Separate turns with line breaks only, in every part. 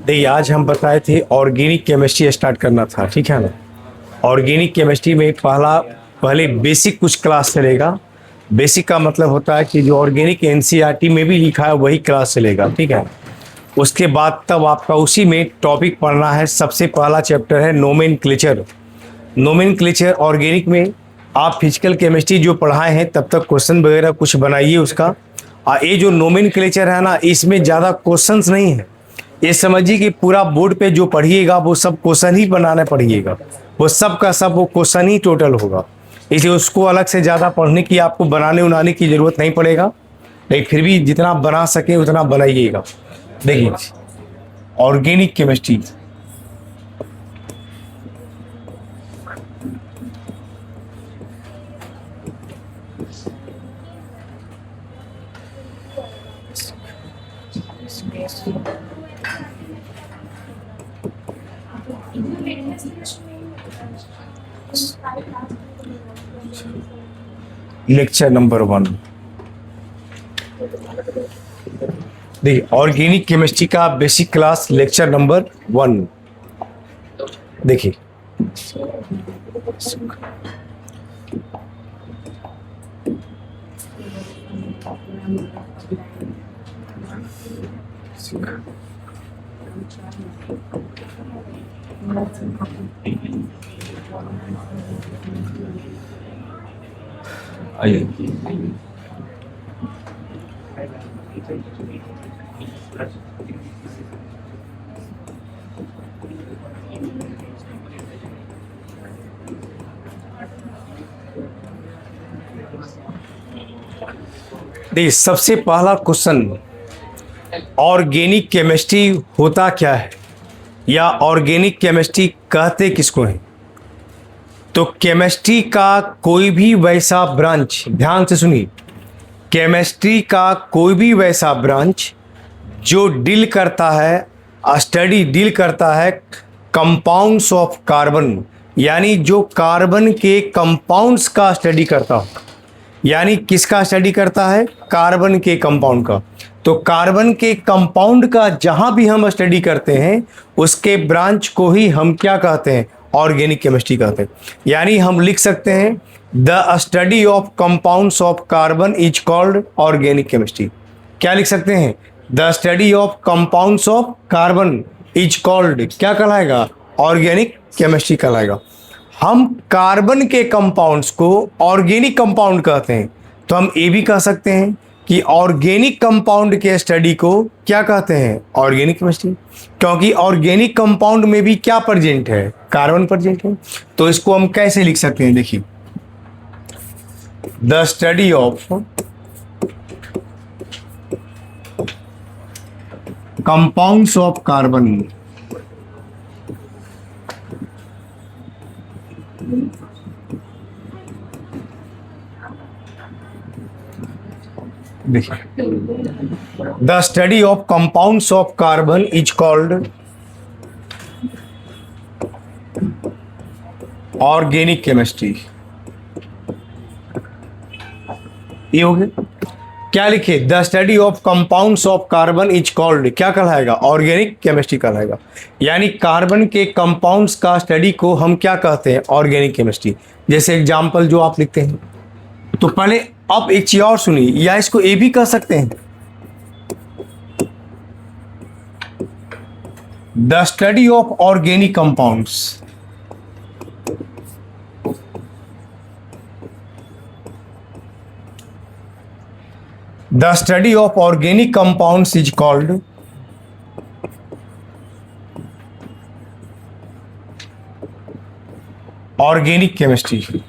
देखिए आज हम बताए थे ऑर्गेनिक केमिस्ट्री स्टार्ट करना था, ठीक है ना। ऑर्गेनिक केमिस्ट्री में पहले बेसिक कुछ क्लास चलेगा। बेसिक का मतलब होता है कि जो ऑर्गेनिक एनसीईआरटी में भी लिखा है वही क्लास चलेगा, ठीक है। उसके बाद तब आपका उसी में टॉपिक पढ़ना है। सबसे पहला चैप्टर है नोमेनक्लेचर। नोमेनक्लेचर ऑर्गेनिक में आप फिजिकल केमिस्ट्री जो पढ़ाए हैं तब तक क्वेश्चन वगैरह कुछ बनाइए उसका। और ये जो नोमेनक्लेचर है ना, इसमें ज़्यादा क्वेश्चंस नहीं है। ये समझिए कि पूरा बोर्ड पे जो पढ़िएगा वो सब क्वेश्चन ही बनाना पड़िएगा, वो सब का सब वो क्वेश्चन ही टोटल होगा। इसलिए उसको अलग से ज़्यादा पढ़ने की आपको बनाने उनाने की ज़रूरत नहीं पड़ेगा, लेकिन फिर भी जितना बना सके उतना बनाइएगा। देखिए ऑर्गेनिक केमिस्ट्री लेक्चर नंबर 1। देखिए ऑर्गेनिक केमिस्ट्री का बेसिक क्लास लेक्चर नंबर 1। देखिए आइए देखिए सबसे पहला क्वेश्चन, ऑर्गेनिक केमिस्ट्री होता क्या है या ऑर्गेनिक केमिस्ट्री कहते किसको हैं। तो केमिस्ट्री का कोई भी वैसा ब्रांच, ध्यान से सुनिए, केमिस्ट्री का कोई भी वैसा ब्रांच जो डील करता है, डील करता है कंपाउंड्स ऑफ कार्बन, यानी जो कार्बन के कंपाउंड्स का स्टडी करता हो। यानी किसका स्टडी करता है? कार्बन के कंपाउंड का। तो कार्बन के कंपाउंड का जहां भी हम स्टडी करते हैं उसके ब्रांच को ही हम क्या कहते हैं? ऑर्गेनिक केमिस्ट्री कहते हैं। यानी हम लिख सकते हैं the study of compounds of carbon is called organic chemistry. क्या लिख सकते हैं? The study of compounds of carbon is called, क्या कहलाएगा? ऑर्गेनिक केमिस्ट्री कहलाएगा। हम कार्बन के कंपाउंड्स को ऑर्गेनिक कंपाउंड कहते हैं, तो हम ये भी कह सकते हैं कि ऑर्गेनिक कंपाउंड के स्टडी को क्या कहते हैं? Organic chemistry. क्योंकि ऑर्गेनिक कंपाउंड में भी क्या प्रेजेंट है? कार्बन प्रेजेंट है। तो इसको हम कैसे लिख सकते हैं? देखिए the study of compounds of carbon the study of compounds of carbon is called organic chemistry. ये हो गया। क्या लिखे? The study of compounds of carbon is called, क्या कहलाएगा? ऑर्गेनिक केमिस्ट्री कहलाएगा। यानी कार्बन के कंपाउंड्स का स्टडी को हम क्या कहते हैं? Organic chemistry. जैसे एग्जांपल जो आप लिखते हैं, तो पहले आप एक चीज और सुनिए, या इसको ए भी कह सकते हैं, the study of organic compounds. The study of organic compounds is called organic chemistry.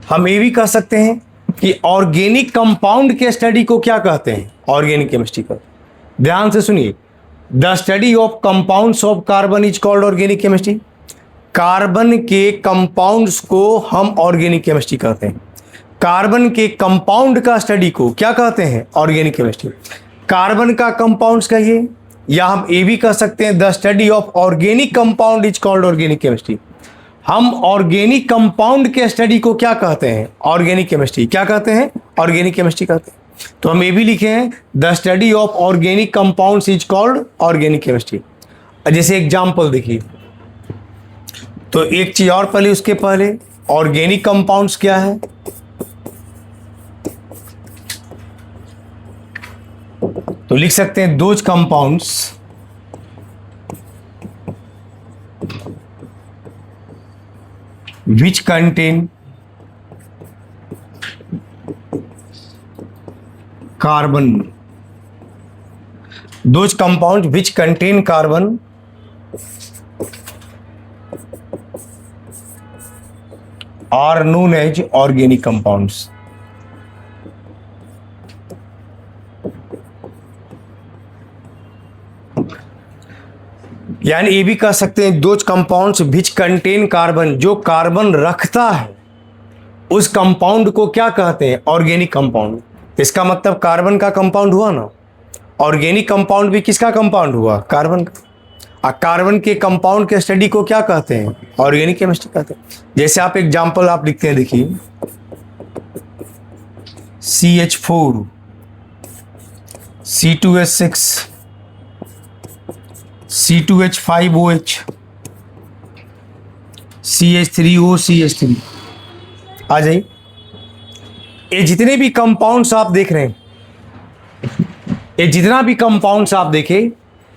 हम ये भी कह सकते हैं कि ऑर्गेनिक कंपाउंड के स्टडी को क्या कहते हैं? ऑर्गेनिक केमिस्ट्री का। ध्यान से सुनिए, the study of compounds of carbon is called organic chemistry. Carbon के कंपाउंड्स को हम ऑर्गेनिक केमिस्ट्री कहते हैं। कार्बन के कंपाउंड का स्टडी को क्या कहते हैं? Organic chemistry. कार्बन का कंपाउंड्स कहिए, या हम ये भी कह सकते हैं the study of organic compound is called organic chemistry. हम ऑर्गेनिक कंपाउंड के स्टडी को क्या कहते हैं? Organic chemistry. क्या कहते हैं? ऑर्गेनिक केमिस्ट्री कहते हैं। तो हम ये भी लिखे हैं the study of organic compounds is called organic chemistry. जैसे एग्जाम्पल देखिए, तो एक चीज और पहले, उसके पहले ऑर्गेनिक कंपाउंड्स क्या है, तो लिख सकते हैं those compounds which contain carbon, those compounds which contain carbon are known as organic compounds। यानी ये भी कह सकते हैं those compounds which contain carbon, जो कार्बन रखता है उस कंपाउंड को क्या कहते हैं, ऑर्गेनिक कंपाउंड। इसका मतलब कार्बन का कंपाउंड हुआ ना, ऑर्गेनिक कंपाउंड भी किसका कंपाउंड हुआ, कार्बन का। कार्बन के कंपाउंड के स्टडी को क्या कहते हैं, ऑर्गेनिक केमिस्ट्री कहते हैं। जैसे आप एग्जांपल आप लिखते हैं, देखिए CH4 C2H6 C2H5OH CH3O CH3। आ जाइए, ये जितने भी कंपाउंड्स आप देख रहे हैं, ये जितना भी कंपाउंड्स आप देखें,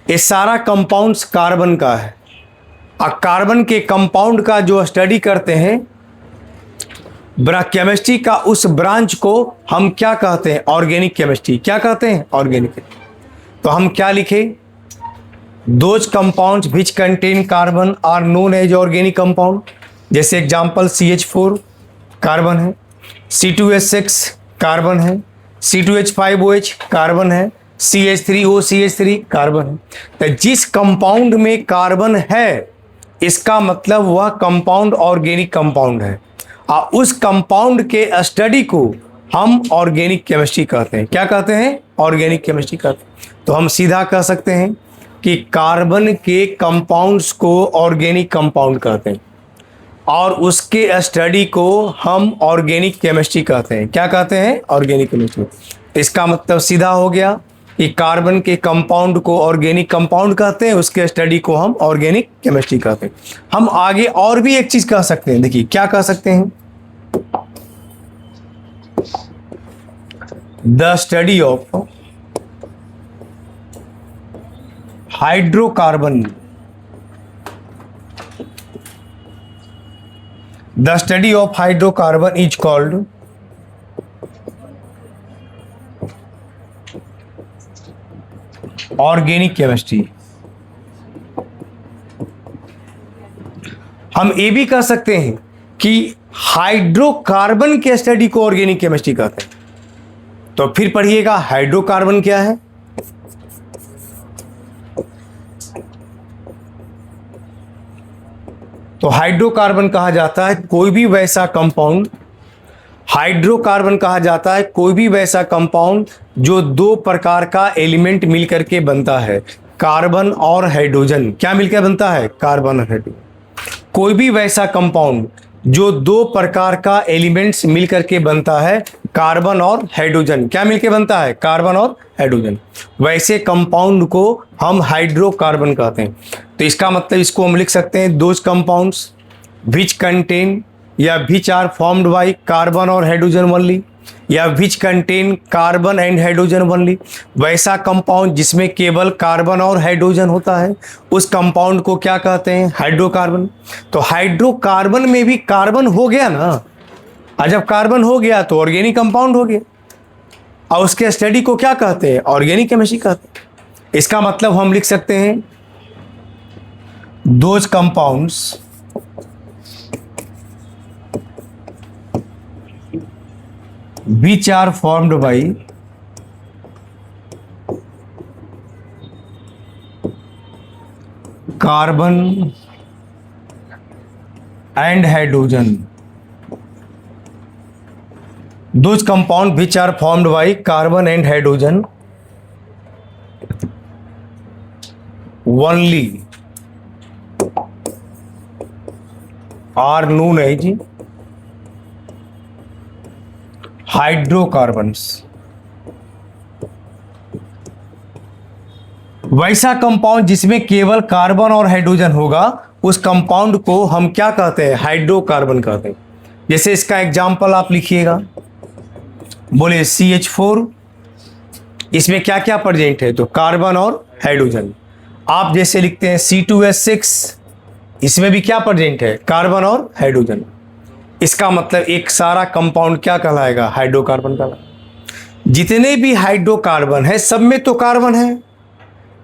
ये सारा कंपाउंड्स कार्बन का है। और कार्बन के कंपाउंड का जो स्टडी करते हैं केमिस्ट्री का, उस ब्रांच को हम क्या कहते हैं, ऑर्गेनिक केमिस्ट्री। क्या कहते हैं, ऑर्गेनिक। तो हम क्या लिखें, those compounds which contain carbon are known as organic compound. जैसे एग्जांपल CH4 कार्बन है, C2H6 कार्बन है, C2H5OH कार्बन है, CH3O CH3 कार्बन है। तो जिस कंपाउंड में कार्बन है, इसका मतलब वह कंपाउंड ऑर्गेनिक कंपाउंड है, और उस कंपाउंड के स्टडी को हम ऑर्गेनिक केमिस्ट्री कहते हैं। क्या कहते हैं, ऑर्गेनिक केमिस्ट्री कहते हैं। तो हम सीधा कह सकते हैं कि कार्बन के कंपाउंड्स को ऑर्गेनिक कंपाउंड कहते हैं, और उसके स्टडी को हम ऑर्गेनिक केमिस्ट्री कहते हैं। क्या कहते हैं, ऑर्गेनिक केमिस्ट्री। इसका मतलब सीधा हो गया कि कार्बन के कंपाउंड को ऑर्गेनिक कंपाउंड कहते हैं, उसके स्टडी को हम ऑर्गेनिक केमिस्ट्री कहते हैं। हम आगे और भी एक चीज कह सकते हैं, देखिए क्या कह सकते हैं, the study of hydrocarbon, the study of hydrocarbon is called organic chemistry. हम ये भी कह सकते हैं कि हाइड्रोकार्बन के स्टडी को ऑर्गेनिक केमिस्ट्री कहते हैं। तो फिर पढ़िएगा, हाइड्रोकार्बन क्या है, तो हाइड्रोकार्बन कहा जाता है कोई भी वैसा कंपाउंड, हाइड्रोकार्बन कहा जाता है कोई भी वैसा कंपाउंड जो दो प्रकार का एलिमेंट मिलकर के बनता है, कार्बन और हाइड्रोजन। क्या मिलकर बनता है, कार्बन और हाइड्रोजन। कोई भी वैसा कंपाउंड जो दो प्रकार का एलिमेंट्स मिलकर के बनता है, कार्बन और हाइड्रोजन। क्या मिलकर बनता है, कार्बन और हाइड्रोजन। वैसे कंपाउंड को हम हाइड्रोकार्बन कहते हैं। तो इसका मतलब इसको हम लिख सकते हैं दोज कंपाउंड्स विच कंटेन या which are formed by carbon और हाइड्रोजन ओनली, या which contain carbon and hydrogen only. वैसा कंपाउंड जिसमें केवल कार्बन और हाइड्रोजन होता है, उस कंपाउंड को क्या कहते हैं, हाइड्रोकार्बन। तो हाइड्रोकार्बन में भी कार्बन हो गया ना, और जब कार्बन हो गया तो ऑर्गेनिक कंपाउंड हो गया, और उसके स्टडी को क्या कहते हैं, ऑर्गेनिक केमिस्ट्री कहते हैं। इसका मतलब हम लिख सकते हैं those compounds which are formed by carbon and hydrogen, those compounds which are formed by carbon and hydrogen only are known as hydrocarbons. वैसा कंपाउंड जिसमें केवल कार्बन और हाइड्रोजन होगा उस कंपाउंड को हम क्या कहते हैं? हाइड्रोकार्बन कहते हैं। जैसे इसका एग्जाम्पल आप लिखिएगा, बोले CH4, इसमें क्या क्या प्रेजेंट है? तो कार्बन और हाइड्रोजन। आप जैसे लिखते हैं C2H6, इसमें भी क्या प्रेजेंट है? कार्बन और हाइड्रोजन। इसका मतलब एक सारा कंपाउंड क्या कहलाएगा? हाइड्रोकार्बन कहलाएगा। जितने भी हाइड्रोकार्बन है सब में तो कार्बन है,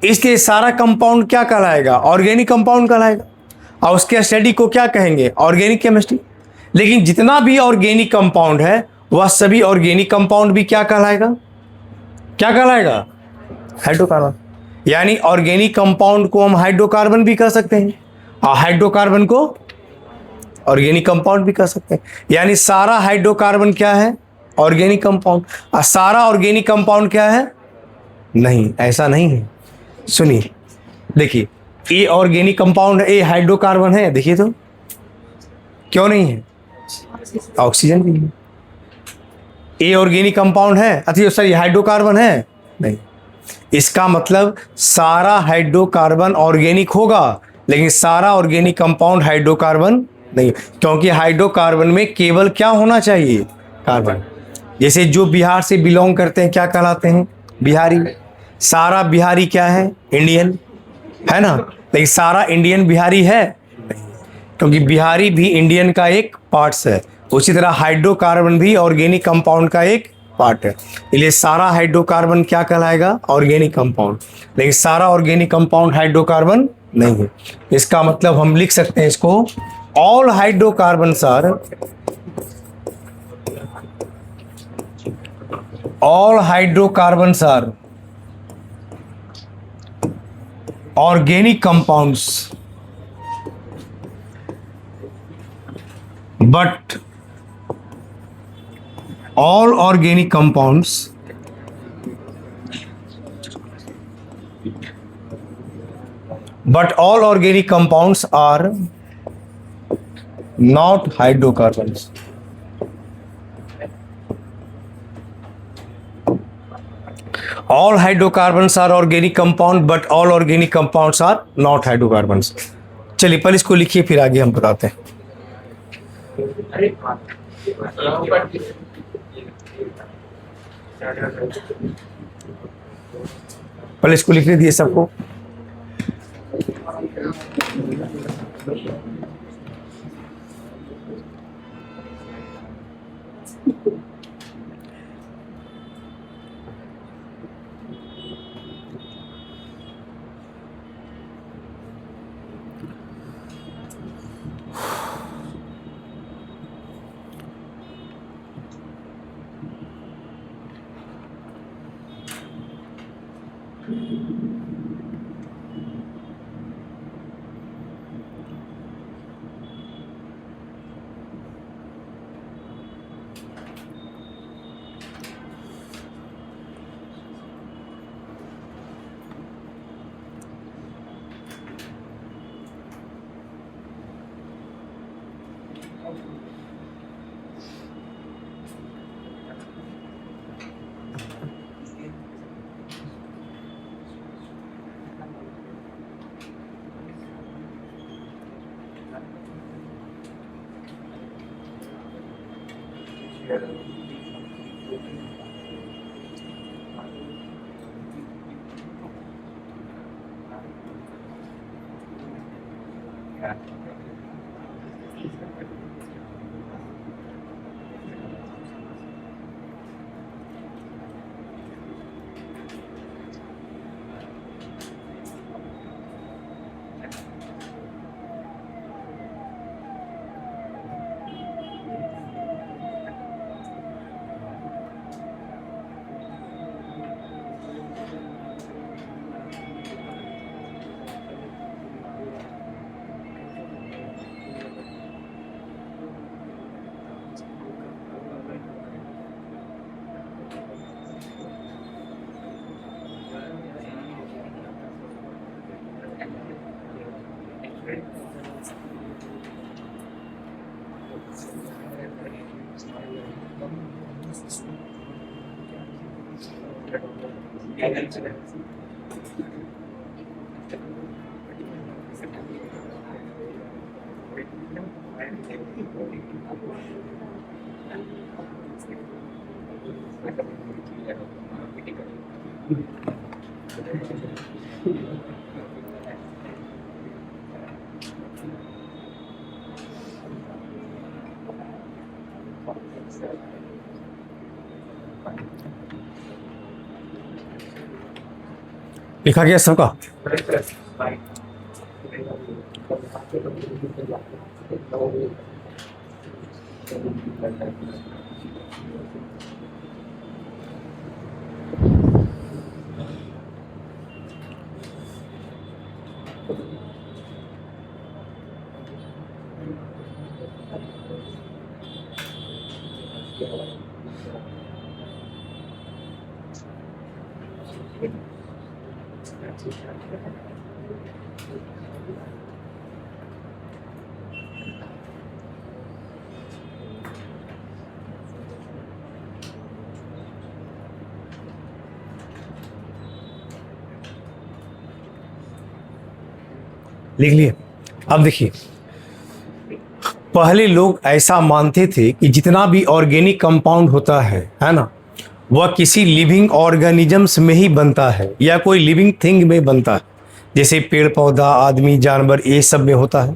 इसलिए सारा कंपाउंड क्या कहलाएगा? ऑर्गेनिक कंपाउंड कहलाएगा। और उसके स्टडी को क्या कहेंगे? Organic chemistry. लेकिन जितना भी ऑर्गेनिक कंपाउंड है वह सभी ऑर्गेनिक कंपाउंड भी क्या कहलाएगा? क्या कहलाएगा? हाइड्रोकार्बन। यानी ऑर्गेनिक कंपाउंड को हम हाइड्रोकार्बन भी कह सकते हैं और हाइड्रोकार्बन को ऑर्गेनिक कंपाउंड भी कह सकते हैं। यानी सारा हाइड्रोकार्बन क्या है? Organic compound. और सारा ऑर्गेनिक कंपाउंड क्या है? नहीं, ऐसा नहीं है। सुनिए, देखिए, ये ऑर्गेनिक कंपाउंड है, ये हाइड्रोकार्बन है, देखिए तो क्यों नहीं है? ऑक्सीजन भी है। ये ऑर्गेनिक कंपाउंड है, अच्छा सर ये हाइड्रोकार्बन है? नहीं। इसका मतलब सारा हाइड्रोकार्बन ऑर्गेनिक होगा लेकिन सारा ऑर्गेनिक कंपाउंड हाइड्रोकार्बन नहीं, क्योंकि हाइड्रोकार्बन में केवल क्या होना चाहिए? कार्बन। जैसे जो बिहार से बिलोंग करते हैं क्या कहलाते हैं? बिहारी। सारा बिहारी क्या है? इंडियन है ना, लेकिन सारा इंडियन बिहारी है नहीं, क्योंकि बिहारी भी इंडियन का एक पार्ट्स है। उसी तरह हाइड्रोकार्बन भी ऑर्गेनिक कंपाउंड का एक पार्ट है, इसलिए सारा हाइड्रोकार्बन क्या कहलाएगा? Organic compound. लेकिन सारा ऑर्गेनिक कंपाउंड हाइड्रोकार्बन नहीं है। इसका मतलब हम लिख सकते हैं इसको, all hydrocarbons are organic compounds, but all organic compounds are not hydrocarbons. All hydrocarbons are organic compound, but all organic compounds are not hydrocarbons. चलिए पहले इसको लिखिए फिर आगे हम बताते हैं। पहले इसको लिख दिए सबको। लिखा गया सबका। लिख लिए। अब देखिए, पहले लोग ऐसा मानते थे कि जितना भी ऑर्गेनिक कंपाउंड होता है ना, वह किसी लिविंग ऑर्गेनिजम्स में ही बनता है या कोई लिविंग थिंग में बनता है, जैसे पेड़ पौधा, आदमी, जानवर, ये सब में होता है।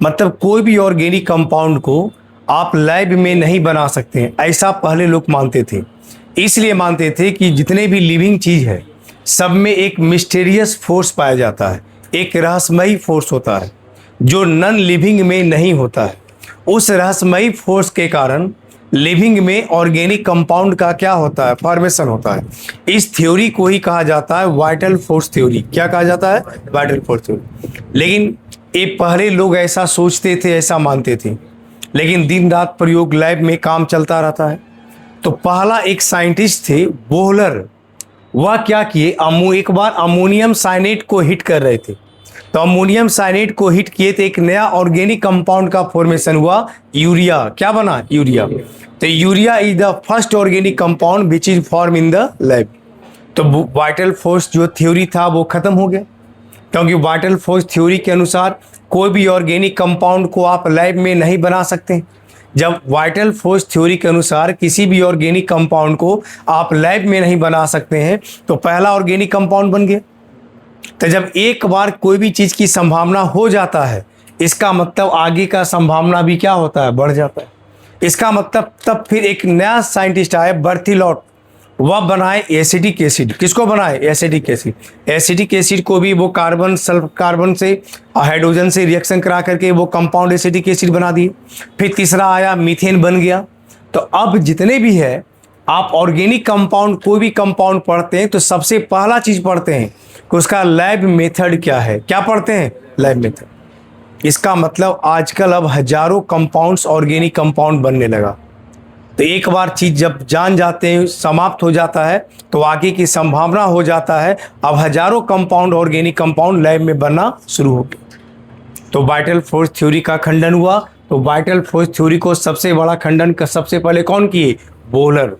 मतलब कोई भी ऑर्गेनिक कंपाउंड को आप लैब में नहीं बना सकते हैं, ऐसा पहले लोग मानते थे। इसलिए मानते थे कि जितने भी लिविंग चीज़ है सब में एक मिस्टीरियस फोर्स पाया जाता है, एक रहस्यमयी फोर्स होता है जो नॉन लिविंग में नहीं होता है। उस रहस्यमयी फोर्स के कारण लिविंग में ऑर्गेनिक कंपाउंड का क्या होता है, फॉर्मेशन होता है। इस थ्योरी को ही कहा जाता है वाइटल फोर्स थ्योरी। क्या कहा जाता है? Vital force theory. लेकिन ये पहले लोग ऐसा सोचते थे, ऐसा मानते थे, लेकिन दिन रात प्रयोग लैब में काम चलता रहता है। तो पहला एक साइंटिस्ट थे बोहलर, वह क्या किए, एक बार अमोनियम साइनेट को हिट कर रहे थे। तो अमोनियम साइनेट को हिट किए तो एक नया ऑर्गेनिक कंपाउंड का फॉर्मेशन हुआ, यूरिया। क्या बना? यूरिया। तो urea is the first organic compound which is form in the lab. तो वाइटल फोर्स जो थ्योरी था वो खत्म हो गया, क्योंकि वाइटल फोर्स थ्योरी के अनुसार कोई भी ऑर्गेनिक कंपाउंड को आप लैब में नहीं बना सकते। जब वाइटल फोर्स थ्योरी के अनुसार किसी भी ऑर्गेनिक कंपाउंड को आप लैब में नहीं बना सकते हैं, तो पहला ऑर्गेनिक कंपाउंड बन गया। तो जब एक बार कोई भी चीज़ की संभावना हो जाता है, इसका मतलब आगे का संभावना भी क्या होता है, बढ़ जाता है। इसका मतलब तब फिर एक नया साइंटिस्ट आए, बर्थिलॉट, वह बनाए एसिडिक एसिड। किसको बनाए? Acidic acid. एसिडिक एसिड को भी वो कार्बन सल्फ कार्बन से हाइड्रोजन से रिएक्शन करा करके वो कंपाउंड एसिडिक एसिड बना दिए। फिर तीसरा आया, मीथेन बन गया। तो अब जितने भी है, आप ऑर्गेनिक कंपाउंड कोई भी कंपाउंड पढ़ते हैं तो सबसे पहला चीज पढ़ते हैं कि उसका लैब मेथड क्या है। क्या पढ़ते हैं? Lab method. इसका मतलब आजकल अब हजारों कंपाउंड्स ऑर्गेनिक कंपाउंड बनने लगा। तो एक बार चीज जब जान जाते हैं, समाप्त हो जाता है, तो आगे की संभावना हो जाता है। अब हजारों कंपाउंड ऑर्गेनिक कंपाउंड लैब में बनना शुरू हो गया। तो वाइटल फोर्स थ्योरी का खंडन हुआ। तो वाइटल फोर्स थ्योरी को सबसे बड़ा खंडन का सबसे पहले कौन किए? बोहलर।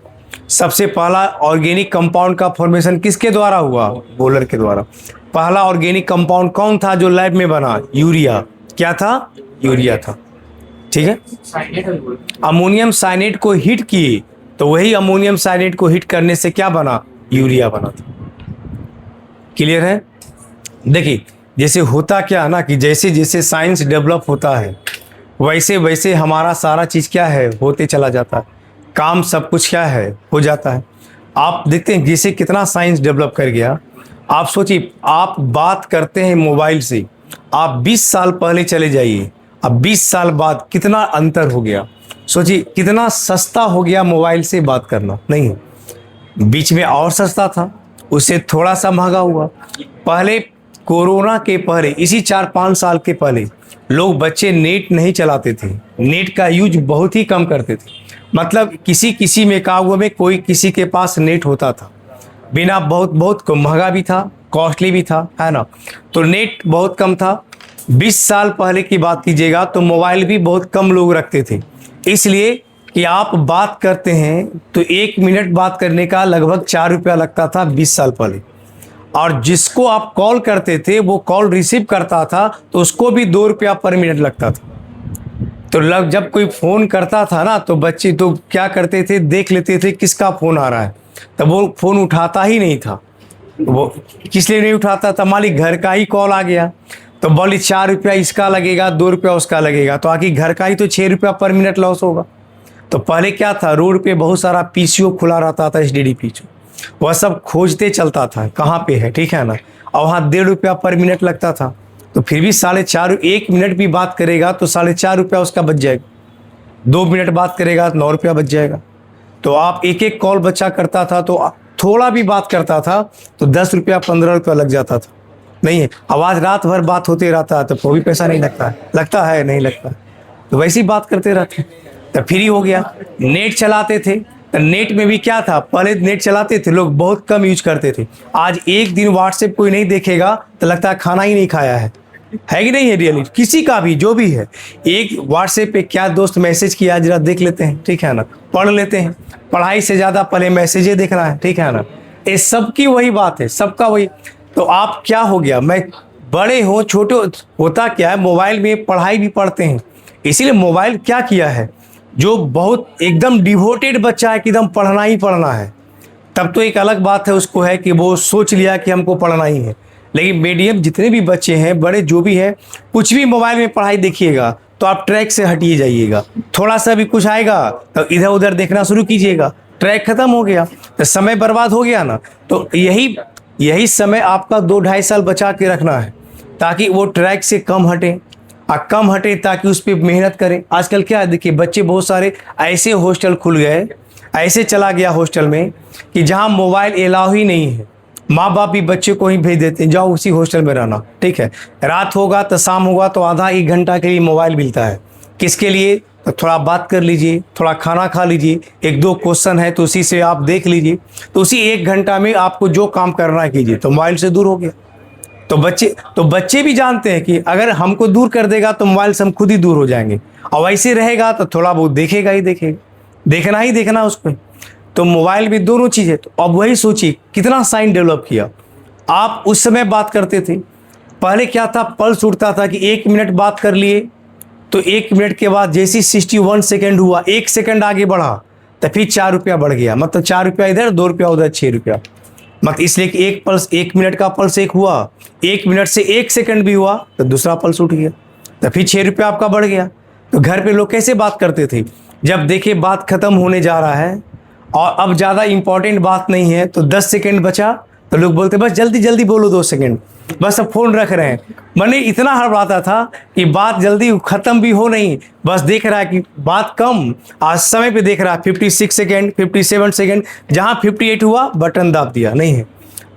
सबसे पहला ऑर्गेनिक कंपाउंड का फॉर्मेशन किसके द्वारा हुआ? बोहलर के द्वारा। पहला ऑर्गेनिक कंपाउंड कौन था जो लैब में बना? यूरिया। क्या था? यूरिया था। ठीक है। अमोनियम साइनेट को हिट किए तो वही अमोनियम साइनेट को हिट करने से क्या बना? यूरिया बना था। क्लियर है? देखिए, जैसे होता क्या है ना कि जैसे जैसे साइंस डेवलप होता है वैसे वैसे हमारा सारा चीज क्या है, होते चला जाता है। काम सब कुछ क्या है, हो जाता है। आप देखते हैं जैसे कितना साइंस डेवलप कर गया। आप सोचिए, आप बात करते हैं मोबाइल से, आप 20 साल पहले चले जाइए, अब 20 साल बाद कितना अंतर हो गया। सोचिए कितना सस्ता हो गया मोबाइल से बात करना। नहीं, बीच में और सस्ता था, उससे थोड़ा सा महंगा हुआ। पहले कोरोना के पहले, इसी 4-5 साल के पहले, लोग बच्चे नेट नहीं चलाते थे, नेट का यूज बहुत ही कम करते थे। मतलब किसी किसी में गाँव में कोई किसी के पास नेट होता था, बिना बहुत महंगा भी था, कॉस्टली भी था, है ना। तो नेट बहुत कम था। 20 साल पहले की बात कीजिएगा तो मोबाइल भी बहुत कम लोग रखते थे, इसलिए कि आप बात करते हैं तो 1 मिनट बात करने का लगभग 4 रुपया लगता था 20 साल पहले। और जिसको आप कॉल करते थे वो कॉल रिसीव करता था तो उसको भी 2 रुपया पर मिनट लगता था। तो जब कोई फ़ोन करता था ना तो बच्चे तो क्या करते थे, देख लेते थे किसका फ़ोन आ रहा है, तब वो फ़ोन उठाता ही नहीं था। वो किस लिए नहीं उठाता था, मालिक घर का ही कॉल आ गया तो बोली 4 रुपया इसका लगेगा, 2 रुपया उसका लगेगा, तो आखिर घर का ही तो 6 रुपया पर मिनट लॉस होगा। तो पहले क्या था, रोड पे बहुत सारा पीसीओ खुला रहता था, एचडीडी पीसीओ, वह सब खोजते चलता था कहाँ पे है, ठीक है ना, और वहाँ 1.5 रुपया पर मिनट लगता था। तो फिर भी 4.5, 1 मिनट भी बात करेगा तो 4.5 रुपया उसका बच जाएगा, 2 मिनट बात करेगा तो 9 रुपया बच जाएगा। तो आप एक एक कॉल बच्चा करता था तो थोड़ा भी बात करता था तो 10 रुपया 15 रुपया लग जाता था। नहीं है, आवाज़ रात भर बात होते रहता है तो कोई भी पैसा नहीं लगता है, लगता है नहीं लगता, तो वैसे ही बात करते रहते। तो फ्री हो गया, नेट चलाते थे, तो नेट में भी क्या था, पहले नेट चलाते थे लोग, बहुत कम यूज करते थे। आज एक दिन व्हाट्सएप कोई नहीं देखेगा तो लगता है खाना ही नहीं खाया है कि नहीं है, रियली किसी का भी जो भी है, एक व्हाट्सएप पे क्या दोस्त मैसेज किया जरा देख लेते हैं, ठीक है ना, पढ़ लेते हैं। पढ़ाई से ज़्यादा पहले मैसेजें देखना है, ठीक है ना, ये सबकी वही बात है, सबका वही। तो आप क्या हो गया, मैं बड़े हो छोटे होता क्या है, मोबाइल में पढ़ाई भी पढ़ते हैं, इसीलिए मोबाइल क्या किया है, जो बहुत एकदम डिवोटेड बच्चा है कि एकदम पढ़ना ही पढ़ना है, तब तो एक अलग बात है, उसको है कि वो सोच लिया कि हमको पढ़ना ही है। लेकिन मीडियम जितने भी बच्चे हैं, बड़े जो भी हैं, कुछ भी मोबाइल में पढ़ाई देखिएगा तो आप ट्रैक से हटिए जाइएगा, थोड़ा सा भी कुछ आएगा तो इधर उधर देखना शुरू कीजिएगा, ट्रैक खत्म हो गया तो समय बर्बाद हो गया ना। तो यही समय आपका 2-2.5 साल बचा के रखना है ताकि वो ट्रैक से कम हटे ताकि उस पर मेहनत करें। आजकल क्या है, देखिए बच्चे बहुत सारे ऐसे हॉस्टल खुल गए, ऐसे चला गया हॉस्टल में कि जहाँ मोबाइल अलाउ ही नहीं है, माँ बाप भी बच्चे को ही भेज देते हैं, जाओ उसी हॉस्टल में रहना, ठीक है, रात होगा तो शाम होगा तो आधा 1 घंटा के लिए मोबाइल मिलता है, किसके लिए, तो थोड़ा बात कर लीजिए, थोड़ा खाना खा लीजिए, 1-2 क्वेश्चन है तो उसी से आप देख लीजिए, तो उसी 1 घंटा में आपको जो काम करना है कीजिए, तो मोबाइल से दूर हो गया। तो बच्चे भी जानते हैं कि अगर हमको दूर कर देगा तो मोबाइल से हम खुद ही दूर हो जाएंगे, और वैसे रहेगा तो थोड़ा बहुत देखेगा ही देखेगा, देखना ही देखना उसको। तो मोबाइल में दोनों चीज़ें, तो अब वही सोचिए कितना साइंस डेवलप किया। आप उस समय बात करते थे, पहले क्या था, पल्स उठता था कि 1 मिनट बात कर लिए तो 1 मिनट के बाद जैसे 61 सेकेंड हुआ, 1 सेकेंड आगे बढ़ा तो फिर 4 रुपया बढ़ गया, मतलब 4 रुपया इधर, 2 रुपया उधर, 6 रुपया, मतलब इसलिए कि 1 मिनट का पल्स एक हुआ, 1 मिनट से 1 सेकेंड भी हुआ तो दूसरा पल्स उठ गया, तो फिर 6 रुपया आपका बढ़ गया। तो घर पे लोग कैसे बात करते थे, जब देखिए बात खत्म होने जा रहा है और अब ज़्यादा इंपॉर्टेंट बात नहीं है तो 10 सेकेंड बचा तो लोग बोलते बस जल्दी जल्दी बोलो 2 सेकेंड, बस अब फ़ोन रख रहे हैं। मैंने इतना हड़बड़ाता था कि बात जल्दी ख़त्म भी हो नहीं, बस देख रहा है कि बात कम, आज समय पे देख रहा है 56 सेकेंड, 57 सेकेंड, जहाँ 58 हुआ बटन दाब दिया, नहीं है।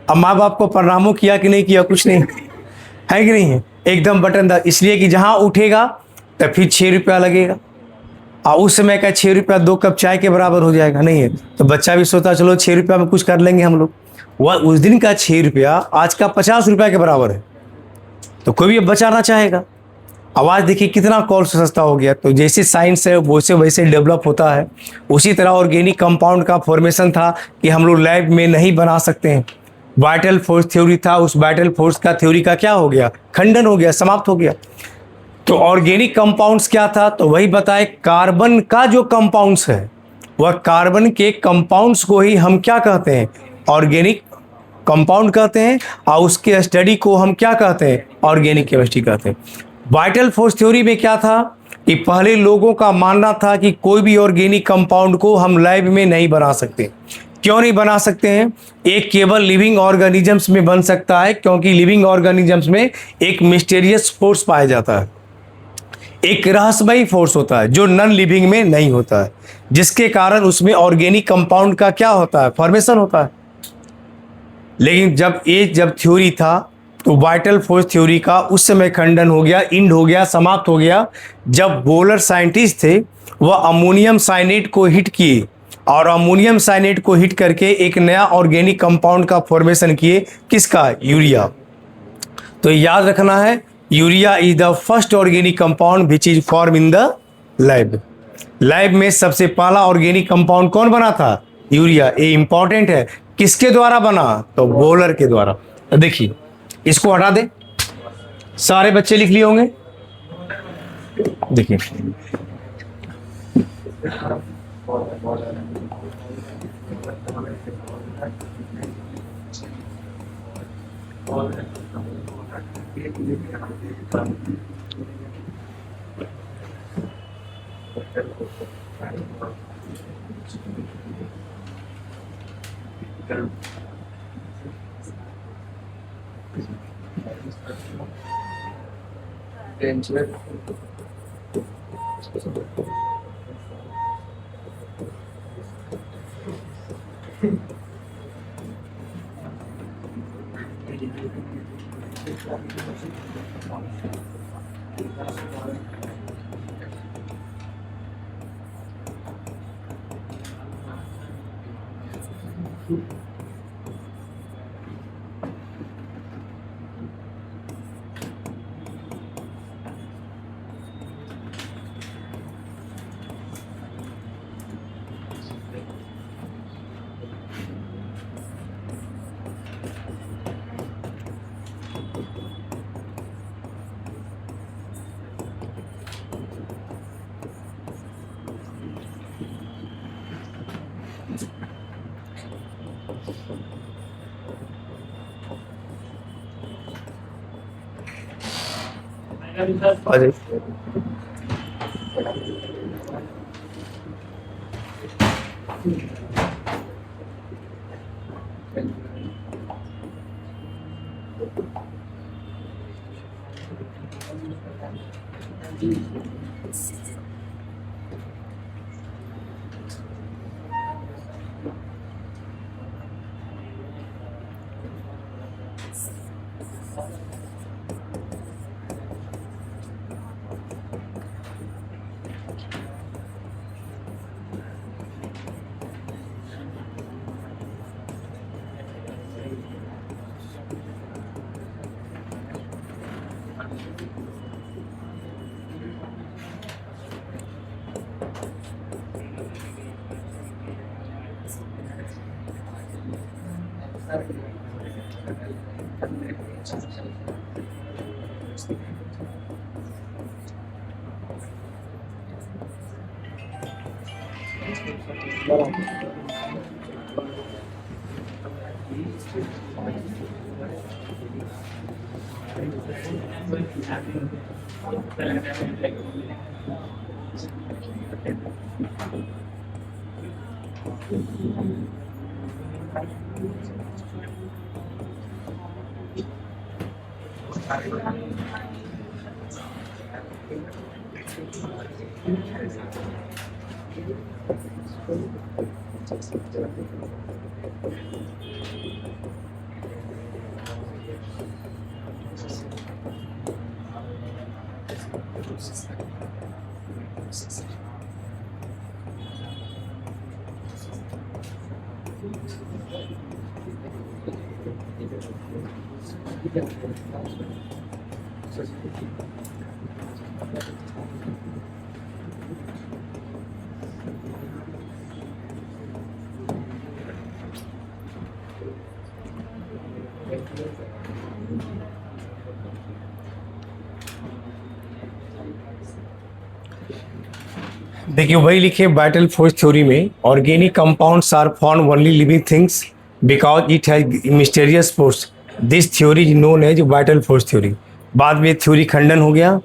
अब माँ बाप को प्रणामों किया कि नहीं किया, कुछ नहीं है कि नहीं है, एकदम बटन दाब, इसलिए कि जहाँ उठेगा तो फिर 6 रुपया लगेगा, और उस समय का 6 रुपया 2 कप चाय के बराबर हो जाएगा, नहीं है। तो बच्चा भी सोचता चलो 6 रुपया में कुछ कर लेंगे हम लोग, वह उस दिन का 6 रुपया आज का 50 रुपया के बराबर है, तो कोई भी बचाना चाहेगा। आवाज़ देखिए कितना कॉल सस्ता हो गया। तो जैसे साइंस है वैसे वैसे डेवलप होता है, उसी तरह ऑर्गेनिक कंपाउंड का फॉर्मेशन था कि हम लोग लैब में नहीं बना सकते हैं। वाइटल फोर्स थ्योरी था, उस वाइटल फोर्स का थ्योरी का क्या हो गया, खंडन हो गया, समाप्त हो गया। तो ऑर्गेनिक कंपाउंड्स क्या था, तो वही बताए, कार्बन का जो कंपाउंड्स है वह कार्बन के कंपाउंड्स को ही हम क्या कहते हैं, ऑर्गेनिक कंपाउंड कहते हैं, और उसके स्टडी को हम क्या कहते हैं, ऑर्गेनिक केमिस्ट्री कहते हैं। वाइटल फोर्स थ्योरी में क्या था कि पहले लोगों का मानना था कि कोई भी ऑर्गेनिक कंपाउंड को हम लैब में नहीं बना सकते। क्यों नहीं बना सकते हैं, एक केवल लिविंग ऑर्गेनिजम्स में बन सकता है, क्योंकि लिविंग ऑर्गेनिजम्स में एक मिस्टीरियस फोर्स पाया जाता है, एक रहस्यमयी फोर्स होता है जो नॉन लिविंग में नहीं होता है, जिसके कारण उसमें ऑर्गेनिक कंपाउंड का क्या होता है, फॉर्मेशन होता है। लेकिन जब थ्योरी था तो वाइटल फोर्स थ्योरी का उस समय खंडन हो गया, इंड हो गया, समाप्त हो गया, जब बोलर साइंटिस्ट थे वह अमोनियम साइनेट को हिट किए, और अमोनियम साइनेट को हिट करके एक नया ऑर्गेनिक कंपाउंड का फॉर्मेशन किए, किसका, यूरिया। तो याद रखना है, urea is the first organic compound which is form in the lab. Lab में सबसे पहला ऑर्गेनिक कंपाउंड कौन बना था, यूरिया। ये इंपॉर्टेंट है, किसके द्वारा बना, तो बोलर के द्वारा। देखिए, इसको हटा दे, सारे बच्चे लिख लिए होंगे। देखिए, अरे देखिए, वही लिखे वाइटल फोर्स थ्योरी में, organic compounds are form only living things because it has mysterious force. This theory is known as vital force theory. बाद में थ्योरी खंडन हो गया।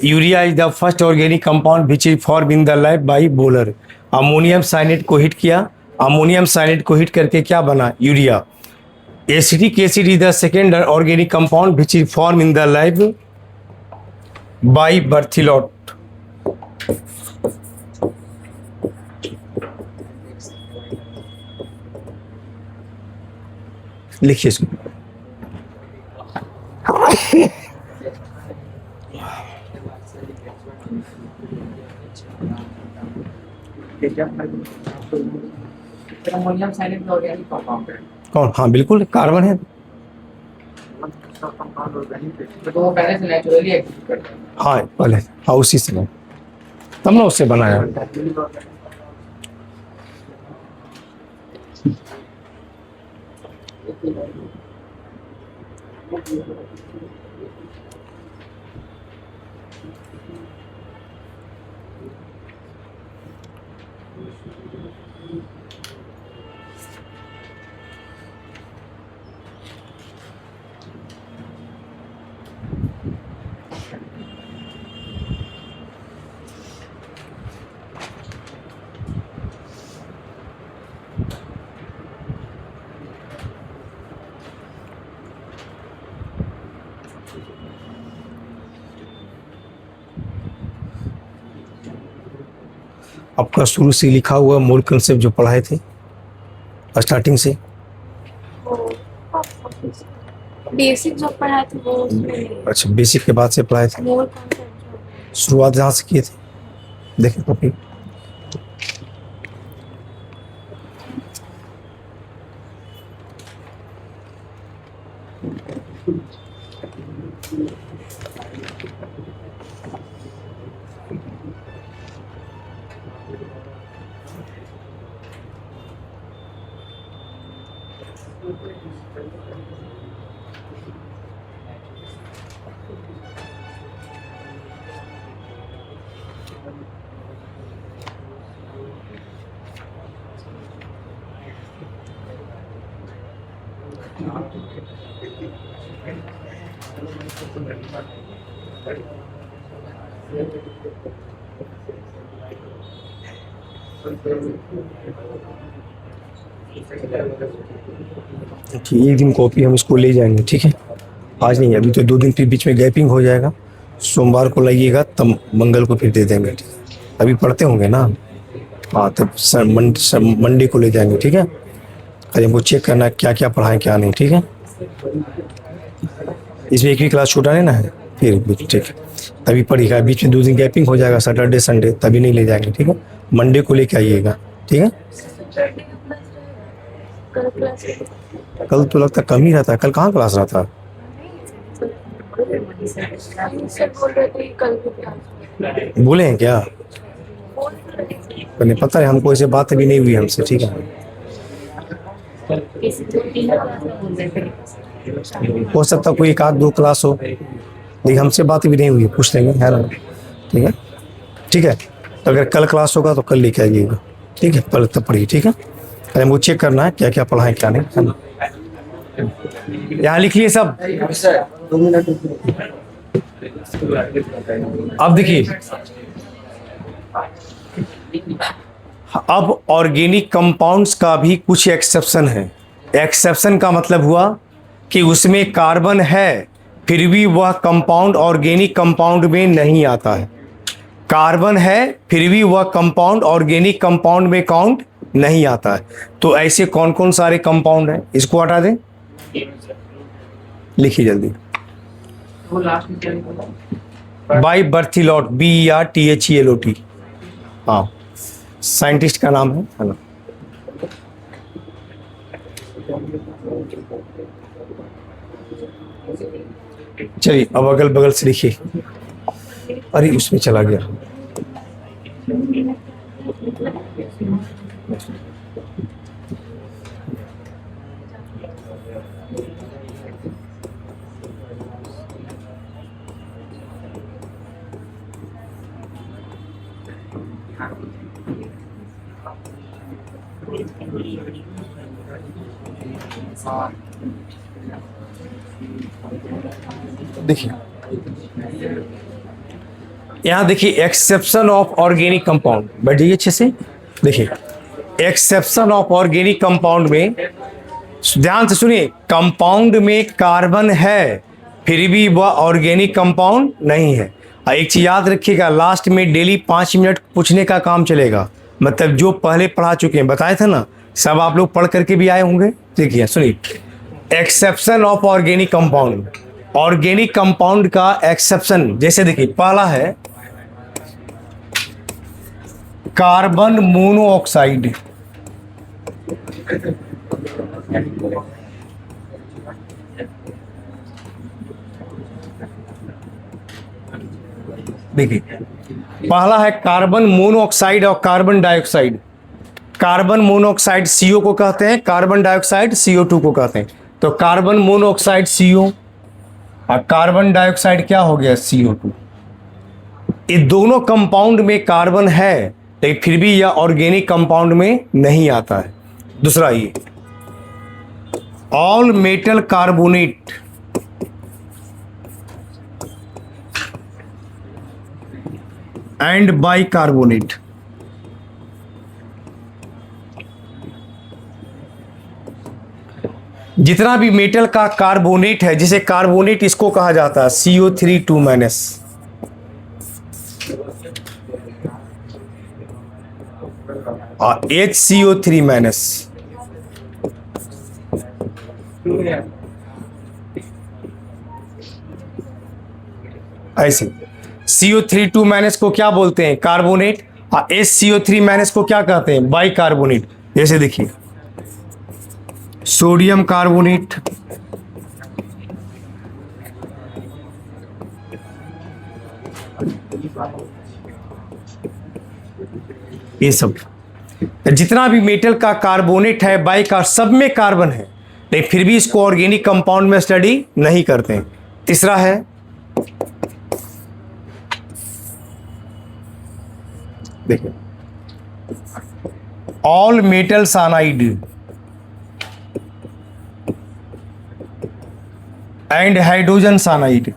Urea is the first organic compound which is form in the lab by Wohler. Ammonium cyanate को heat किया, ammonium cyanate को hit करके क्या बना? Urea. Acetic acid is the second organic compound which is form in the lab by Berthelot. लिखिए इसको।
Ammonium silent organic compound है।
कौन? हाँ बिल्कुल, कार्बन है।
तो वो पहले से नेचुरली एग्जिस्ट करता है।
हाँ पहले, हाँ उसी से, तब ना उससे बनाया। आपका शुरू से लिखा हुआ मूल कंसेप्ट जो पढ़ाए थे स्टार्टिंग से,
बेसिक जो पढ़ाए थे वो उसमें नहीं।
अच्छा बेसिक के बाद से पढ़ाए थे,
मूल कॉन्सेप्ट
शुरुआत जहाँ से किए थे। देखें कॉपी, एक दिन कॉपी हम इसको ले जाएंगे, ठीक है? आज नहीं, अभी तो 2 दिन फिर बीच में गैपिंग हो जाएगा। सोमवार को लाइएगा, तब मंगल को फिर दे देंगे, ठीक है? अभी पढ़ते होंगे ना, हाँ, तब मंडे को ले जाएंगे, ठीक है? अरे हमको चेक करना है क्या क्या पढ़ाएं क्या नहीं, ठीक है? इसमें एक भी क्लास छूटा नहीं ना है, फिर ठीक है, तभी पढ़िएगा। बीच में 2 दिन गैपिंग हो जाएगा, सैटरडे संडे, तभी नहीं ले जाएंगे, ठीक है? मंडे को लेके आइएगा, ठीक है?
कल क्लास
कल तो लगता कम ही रहता है, कल कहाँ क्लास रहता है?
सर बोल रहे थे कल की क्लास
बोले हैं क्या?
बोल रहे थे।
पर नहीं पता है हमको, ऐसे बात अभी नहीं हुई हमसे, ठीक है?
इस 2-3 क्लास में बोल रहे थे।
हो सकता कोई 1-2 क्लास हो, लेकिन हमसे बात भी नहीं हुई, पूछ लेंगे, है ना? ठीक है, ठीक है। तो अगर कल क्लास होगा तो कल लेके आइएगा, ठीक है? पहले तब पढ़िए, ठीक है? अरे हमको चेक करना है क्या क्या पढ़ाएं क्या नहीं, है ना? यहाँ लिख लिए सब। अब देखिए, अब ऑर्गेनिक कंपाउंड्स का भी कुछ एक्सेप्शन है। एक्सेप्शन का मतलब हुआ कि उसमें कार्बन है, फिर भी वह कंपाउंड ऑर्गेनिक कंपाउंड में नहीं आता है। कार्बन है, फिर भी वह कंपाउंड ऑर्गेनिक कंपाउंड में काउंट नहीं आता है। तो ऐसे कौन कौन सारे कंपाउंड हैं, इसको हटा दें, लिखिए जल्दी।
वो लास्ट में क्या लिखा?
बाई बर्थिलॉट, BERTHELOT, हाँ, साइंटिस्ट का नाम है ना? चलिए अब अगल बगल से लिखिए। अरे उसमें चला गया। देखिए यहाँ देखिए, एक्सेप्शन ऑफ ऑर्गेनिक कंपाउंड, बैठिए अच्छे से। देखिए एक्सेप्शन ऑफ ऑर्गेनिक कंपाउंड में ध्यान से सुनिए, कंपाउंड में कार्बन है फिर भी वह ऑर्गेनिक कंपाउंड नहीं है। एक चीज याद रखिएगा, लास्ट में डेली 5 मिनट पूछने का काम चलेगा, मतलब जो पहले पढ़ा चुके हैं, बताए थे ना, सब आप लोग पढ़ करके भी आए होंगे। देखिए सुनिए, exception of organic compound, organic compound का एक्सेप्शन, जैसे देखिए पहला है कार्बन मोनोऑक्साइड, देखिए पहला है कार्बन मोनोऑक्साइड और carbon dioxide. Carbon monoxide CO को कहते हैं, कार्बन डाइऑक्साइड CO2 को कहते हैं। तो कार्बन मोनोऑक्साइड CO, और कार्बन डाइऑक्साइड क्या हो गया, CO2। ये दोनों कंपाउंड में कार्बन है, लेकिन फिर भी यह ऑर्गेनिक कंपाउंड में नहीं आता है। दूसरा ये all metal carbonate and bicarbonate, जितना भी मेटल का कार्बोनेट है, जिसे कार्बोनेट इसको कहा जाता है CO3 2-, और HCO3-। ऐसे CO3 2- को क्या बोलते हैं, कार्बोनेट, और HCO3- को क्या कहते हैं, बाइकार्बोनेट। जैसे देखिए सोडियम कार्बोनेट, ये सब जितना भी मेटल का कार्बोनेट है, बाइकार, सब में कार्बन है, लेकिन फिर भी इसको ऑर्गेनिक कंपाउंड में स्टडी नहीं करते हैं। तीसरा है देखिए all metal cyanide and hydrogen cyanide,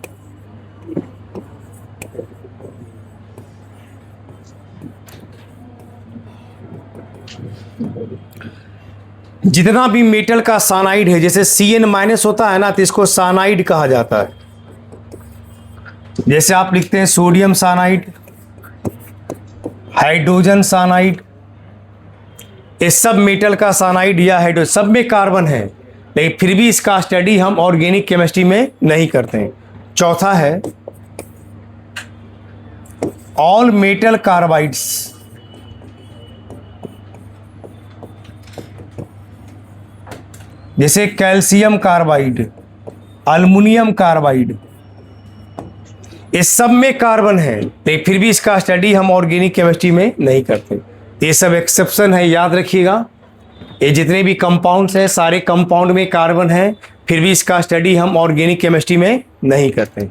जितना भी मेटल का साइनाइड है, जैसे Cn- होता है ना, तो इसको साइनाइड कहा जाता है। जैसे आप लिखते हैं सोडियम साइनाइड, हाइड्रोजन साइनाइड, ये सब मेटल का साइनाइड या हाइड्रोजन, सब में कार्बन है, लेकिन फिर भी इसका स्टडी हम ऑर्गेनिक केमिस्ट्री में नहीं करते हैं। चौथा है ऑल मेटल कार्बाइड्स, जैसे कैल्शियम कार्बाइड, अल्युमिनियम कार्बाइड, ये सब में कार्बन है, लेकिन फिर भी इसका स्टडी हम ऑर्गेनिक केमिस्ट्री में नहीं करते। ये सब एक्सेप्शन है, याद रखिएगा। ये जितने भी कंपाउंड्स हैं, सारे कंपाउंड में कार्बन है, फिर भी इसका स्टडी हम ऑर्गेनिक केमिस्ट्री में नहीं करते।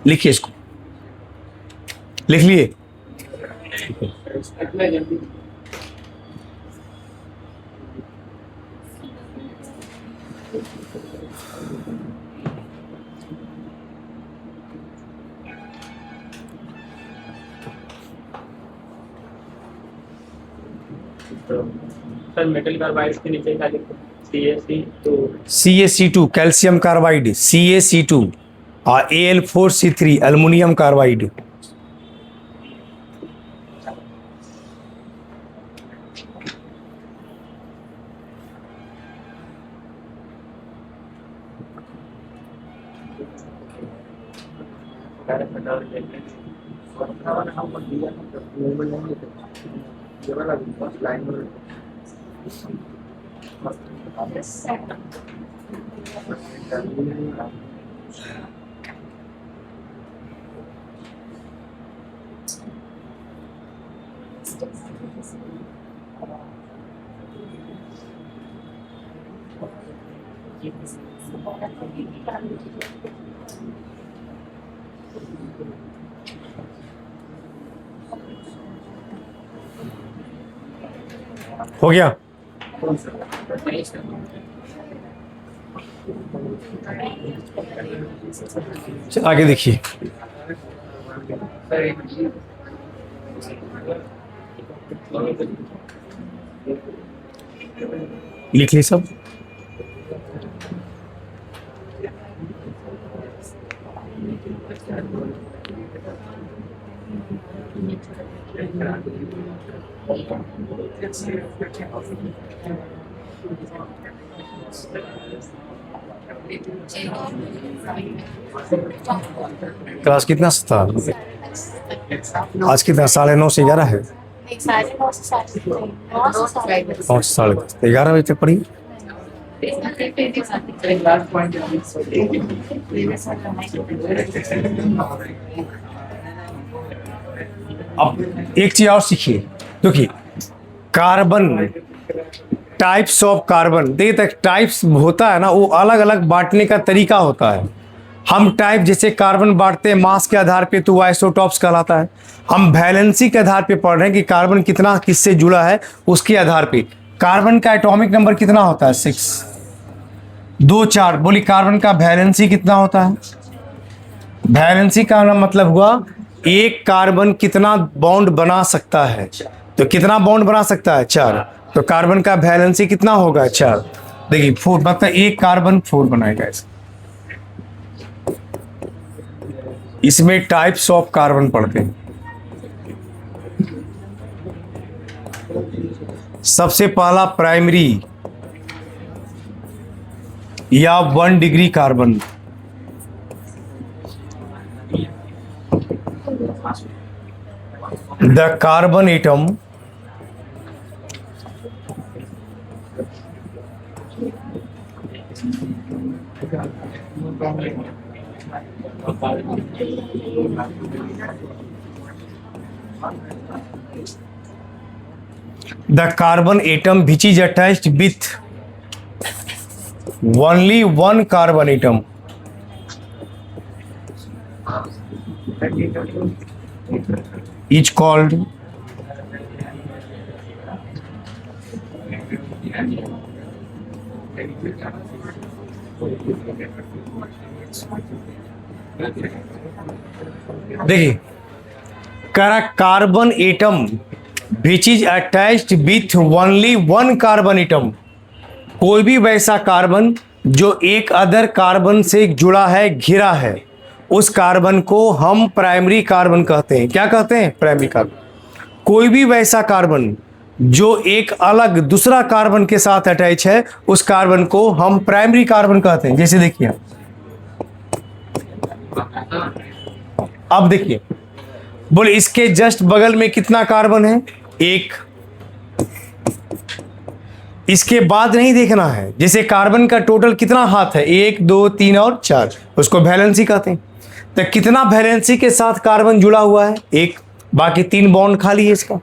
लिखिए, इसको लिख लिए।
सर मेटल कार्बाइड के नीचे क्या लिखते हैं,
CaC2 कैल्शियम कार्बाइड, CaC2 और Al4C3 अल्युमिनियम कार्बाइड। हो गया। चल आगे देखिए। लिख ली सब। क्लास कितना था आज? कितना 9:30 से 11 है?
9:30 से 9:30
9 से 10:30, 11 बजे तक पढ़ी। अब एक चीज और सीखिए, देखिए कार्बन टाइप्स ऑफ कार्बन, देखिए तक टाइप्स होता है ना, वो अलग अलग बांटने का तरीका होता है। हम टाइप जैसे कार्बन बांटते हैं मास के आधार पे, तो वो आइसोटॉप्स कहलाता है। हम वैलेंसी के आधार पे पढ़ रहे हैं कि कार्बन कितना किससे जुड़ा है, उसके आधार पे। कार्बन का एटॉमिक नंबर कितना होता है? 6, 2, 4। बोली कार्बन का वैलेंसी कितना होता है? वैलेंसी का मतलब हुआ एक कार्बन कितना बॉन्ड बना सकता है। तो कितना बॉन्ड बना सकता है? 4। तो कार्बन का वैलेंसी कितना होगा? 4। देखिए 4 मतलब एक कार्बन 4 बनाएगा। इसमें टाइप्स ऑफ कार्बन पढ़ते हैं। सबसे पहला प्राइमरी या 1 degree carbon. The carbon atom which is attached with only one carbon atom is called देखिए करा carbon atom which is attached with only one carbon atom, कोई भी वैसा कार्बन जो एक अदर कार्बन से जुड़ा है, घिरा है, उस कार्बन को हम प्राइमरी कार्बन कहते हैं। क्या कहते हैं? Primary carbon. कोई भी वैसा कार्बन जो एक अलग दूसरा कार्बन के साथ अटैच है, उस कार्बन को हम प्राइमरी कार्बन कहते हैं। जैसे देखिए, अब देखिए, बोले इसके जस्ट बगल में कितना कार्बन है? 1। इसके बाद नहीं देखना है, जैसे कार्बन का टोटल कितना हाथ है? 1, 2, 3 और 4, उसको वैलेंसी कहते हैं। तो कितना वैलेंसी के साथ कार्बन जुड़ा हुआ है? 1। बाकी 3 बॉन्ड खाली है इसका।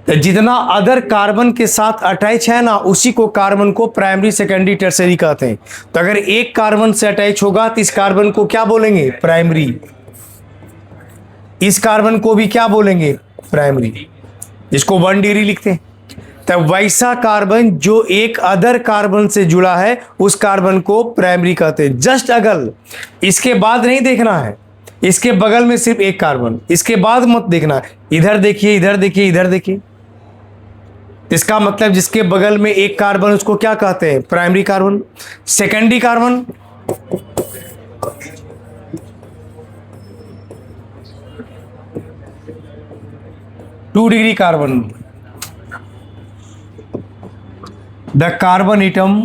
तो जितना अदर कार्बन के साथ अटैच है ना, उसी को कार्बन को प्राइमरी, सेकेंडरी, टर्सरी कहते हैं। तो अगर एक कार्बन से अटैच होगा तो इस कार्बन को क्या बोलेंगे? प्राइमरी। इस कार्बन को भी क्या बोलेंगे? प्राइमरी, जिसको 1 डिग्री लिखते हैं। तब वैसा कार्बन जो एक अदर कार्बन से जुड़ा है, उस कार्बन को प्राइमरी कहते हैं। जस्ट अगर इसके बाद नहीं देखना है, इसके बगल में सिर्फ एक कार्बन, इसके बाद मत देखना है। इधर देखिए, इधर देखिए, इधर देखिए। इसका मतलब जिसके बगल में एक कार्बन, उसको क्या कहते हैं? Primary carbon. Secondary carbon, two degree carbon. The carbon atom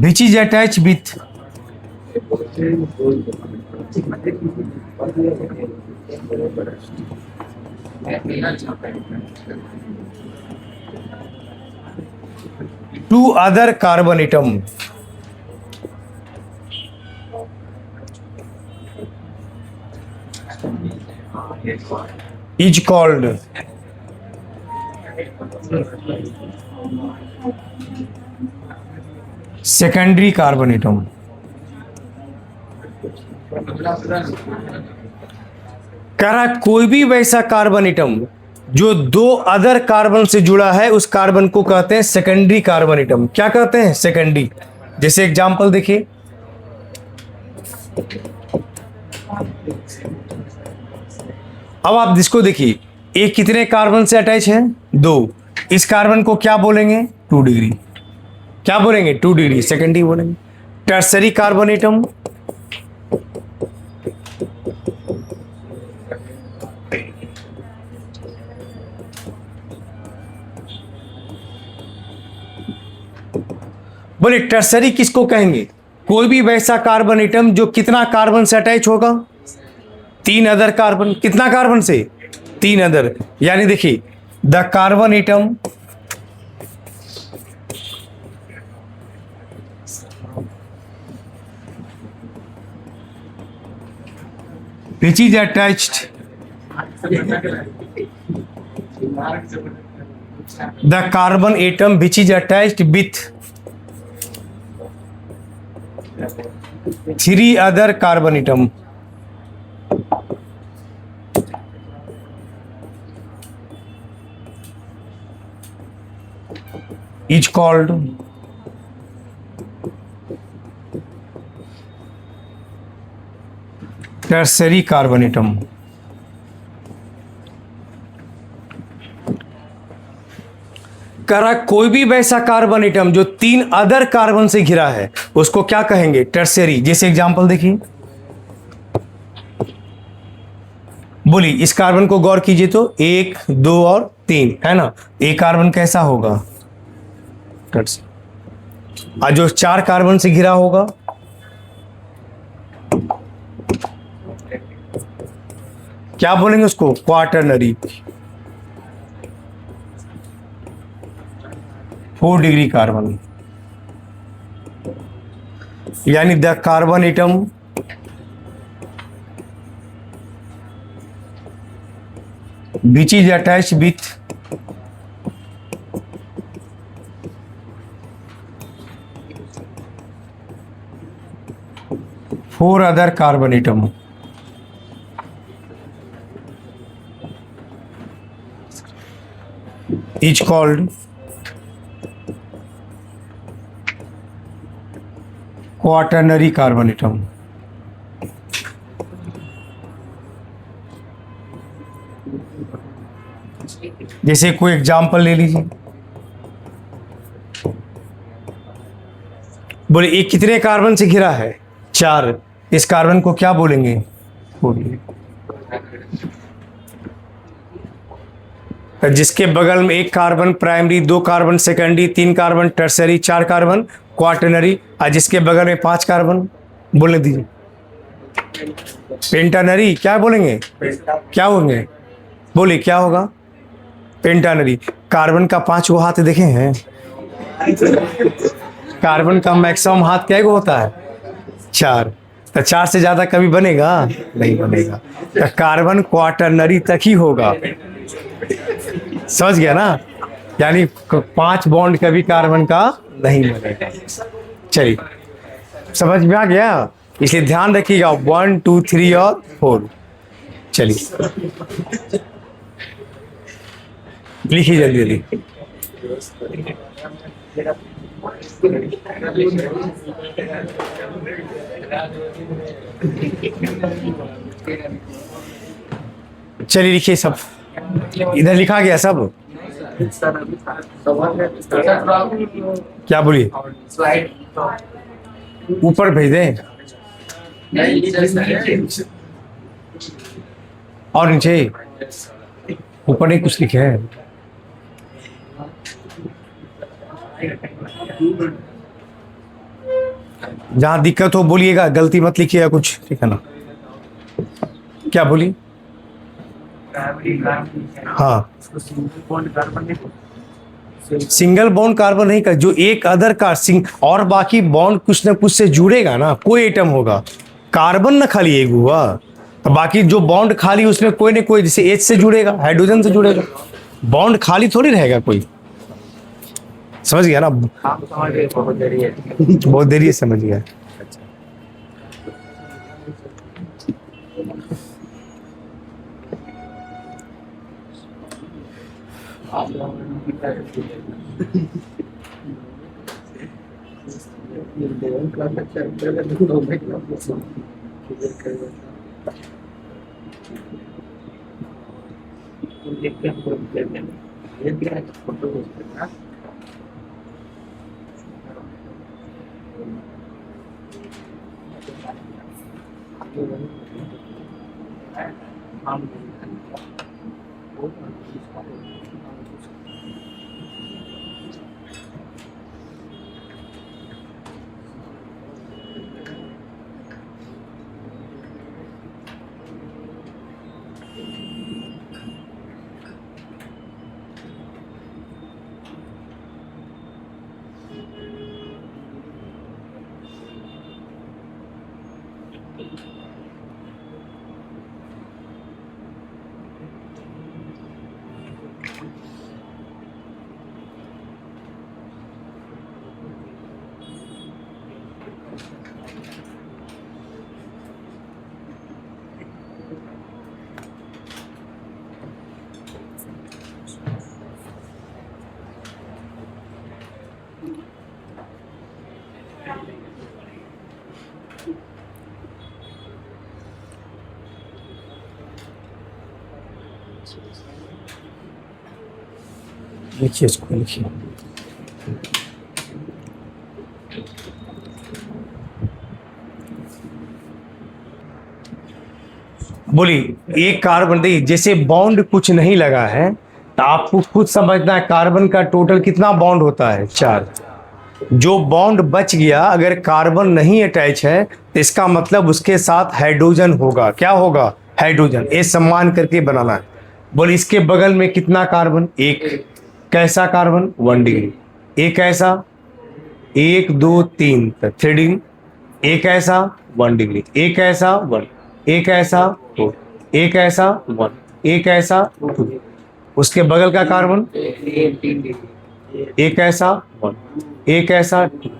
which is attached with two other carbon atom is called secondary carbon atom। कह रहा कोई भी वैसा कार्बन एटम जो 2 अदर कार्बन से जुड़ा है, उस कार्बन को कहते हैं सेकेंडरी कार्बन एटम। क्या कहते हैं? सेकेंडरी। जैसे एग्जांपल देखिए, अब आप इसको देखिए, ये कितने कार्बन से अटैच है? 2। इस कार्बन को क्या बोलेंगे? 2 डिग्री। क्या बोलेंगे? 2 डिग्री, सेकेंडरी बोलेंगे। टर्सरी कार्बन एटम, बोले टर्सरी किसको कहेंगे? कोई भी वैसा कार्बन एटम जो कितना कार्बन से अटैच होगा? 3 अदर कार्बन। कितना कार्बन से? 3 अदर। यानी देखिए, the carbon atom which is attached the carbon atom which is attached with 3 other carbon atom is called tertiary carbon atom. कह रहा कोई भी वैसा कार्बन एटम जो 3 अदर कार्बन से घिरा है उसको क्या कहेंगे? टर्शियरी। जैसे एग्जांपल देखिए, बोली इस कार्बन को गौर कीजिए तो 1, 2 और 3 है ना। एक कार्बन कैसा होगा? टर्शियरी। और जो 4 कार्बन से घिरा होगा क्या बोलेंगे उसको? क्वाटरनरी। 4 डिग्री कार्बन, यानी the carbon atom which is attached with 4 other carbon atom is called quaternary carbon atom. जैसे कोई एग्जाम्पल ले लीजिए, बोले ये कितने कार्बन से घिरा है? 4। इस कार्बन को क्या बोलेंगे? बोलिए। जिसके बगल में 1 carbon primary, 2 carbon secondary, 3 carbon tertiary, 4 carbon quaternary, और जिसके बगल में 5 कार्बन बोलने दीजिए पेंटानरी। क्या बोलेंगे? क्या होंगे? बोलिए क्या होगा? पेंटानरी। कार्बन का 5 हाथ देखे हैं? कार्बन का मैक्सिमम हाथ क्या होता है? 4। तो 4 से ज्यादा कभी बनेगा? नहीं बनेगा। तो कार्बन क्वाटरनरी तक ही होगा। समझ गया ना? यानी 5 बॉन्ड कभी कार्बन का नहीं बनेगा। चलिए, समझ में आ गया? इसलिए ध्यान रखिएगा 1, 2, 3 और 4। चलिए लिखिए जल्दी जल्दी। चलिए लिखिए सब। इधर लिखा गया सब? क्या बोलिए? ऊपर भेज दें और नीचे? ऊपर नहीं कुछ लिखे है। जहां दिक्कत हो बोलिएगा, गलती मत लिखिएगा कुछ, ठीक है ना? क्या बोली? हाँ, सिंगल बॉन्ड कार्बन नहीं कर, जो एक अदर और बाकी बॉन्ड कुछ ना कुछ से जुड़ेगा ना, कोई एटम होगा। कार्बन ना खाली एक हुआ, बाकी जो बॉन्ड खाली उसमें कोई ना कोई, जैसे H से जुड़ेगा, हाइड्रोजन से जुड़ेगा। बॉन्ड खाली थोड़ी रहेगा कोई। समझ गया ना? बहुत देरी है, समझ गया। लिखिए इसको, लिखिए। बोलिए, एक कार्बन, देखिए जैसे बॉन्ड कुछ नहीं लगा है तो आपको खुद समझना है कार्बन का टोटल कितना बॉन्ड होता है, 4। जो बॉन्ड बच गया, अगर कार्बन नहीं अटैच है तो इसका मतलब उसके साथ हाइड्रोजन होगा। क्या होगा? हाइड्रोजन। ये सम्मान करके बनाना है। बोले इसके बगल में कितना कार्बन? एक। कैसा कार्बन? 1 डिग्री। एक ऐसा 1 2 3 3 डिग्री। एक ऐसा 1 डिग्री। एक ऐसा 1। एक ऐसा 2। एक ऐसा 1। एक ऐसा 2। उसके बगल का कार्बन एक ऐसा 1। एक ऐसा 2।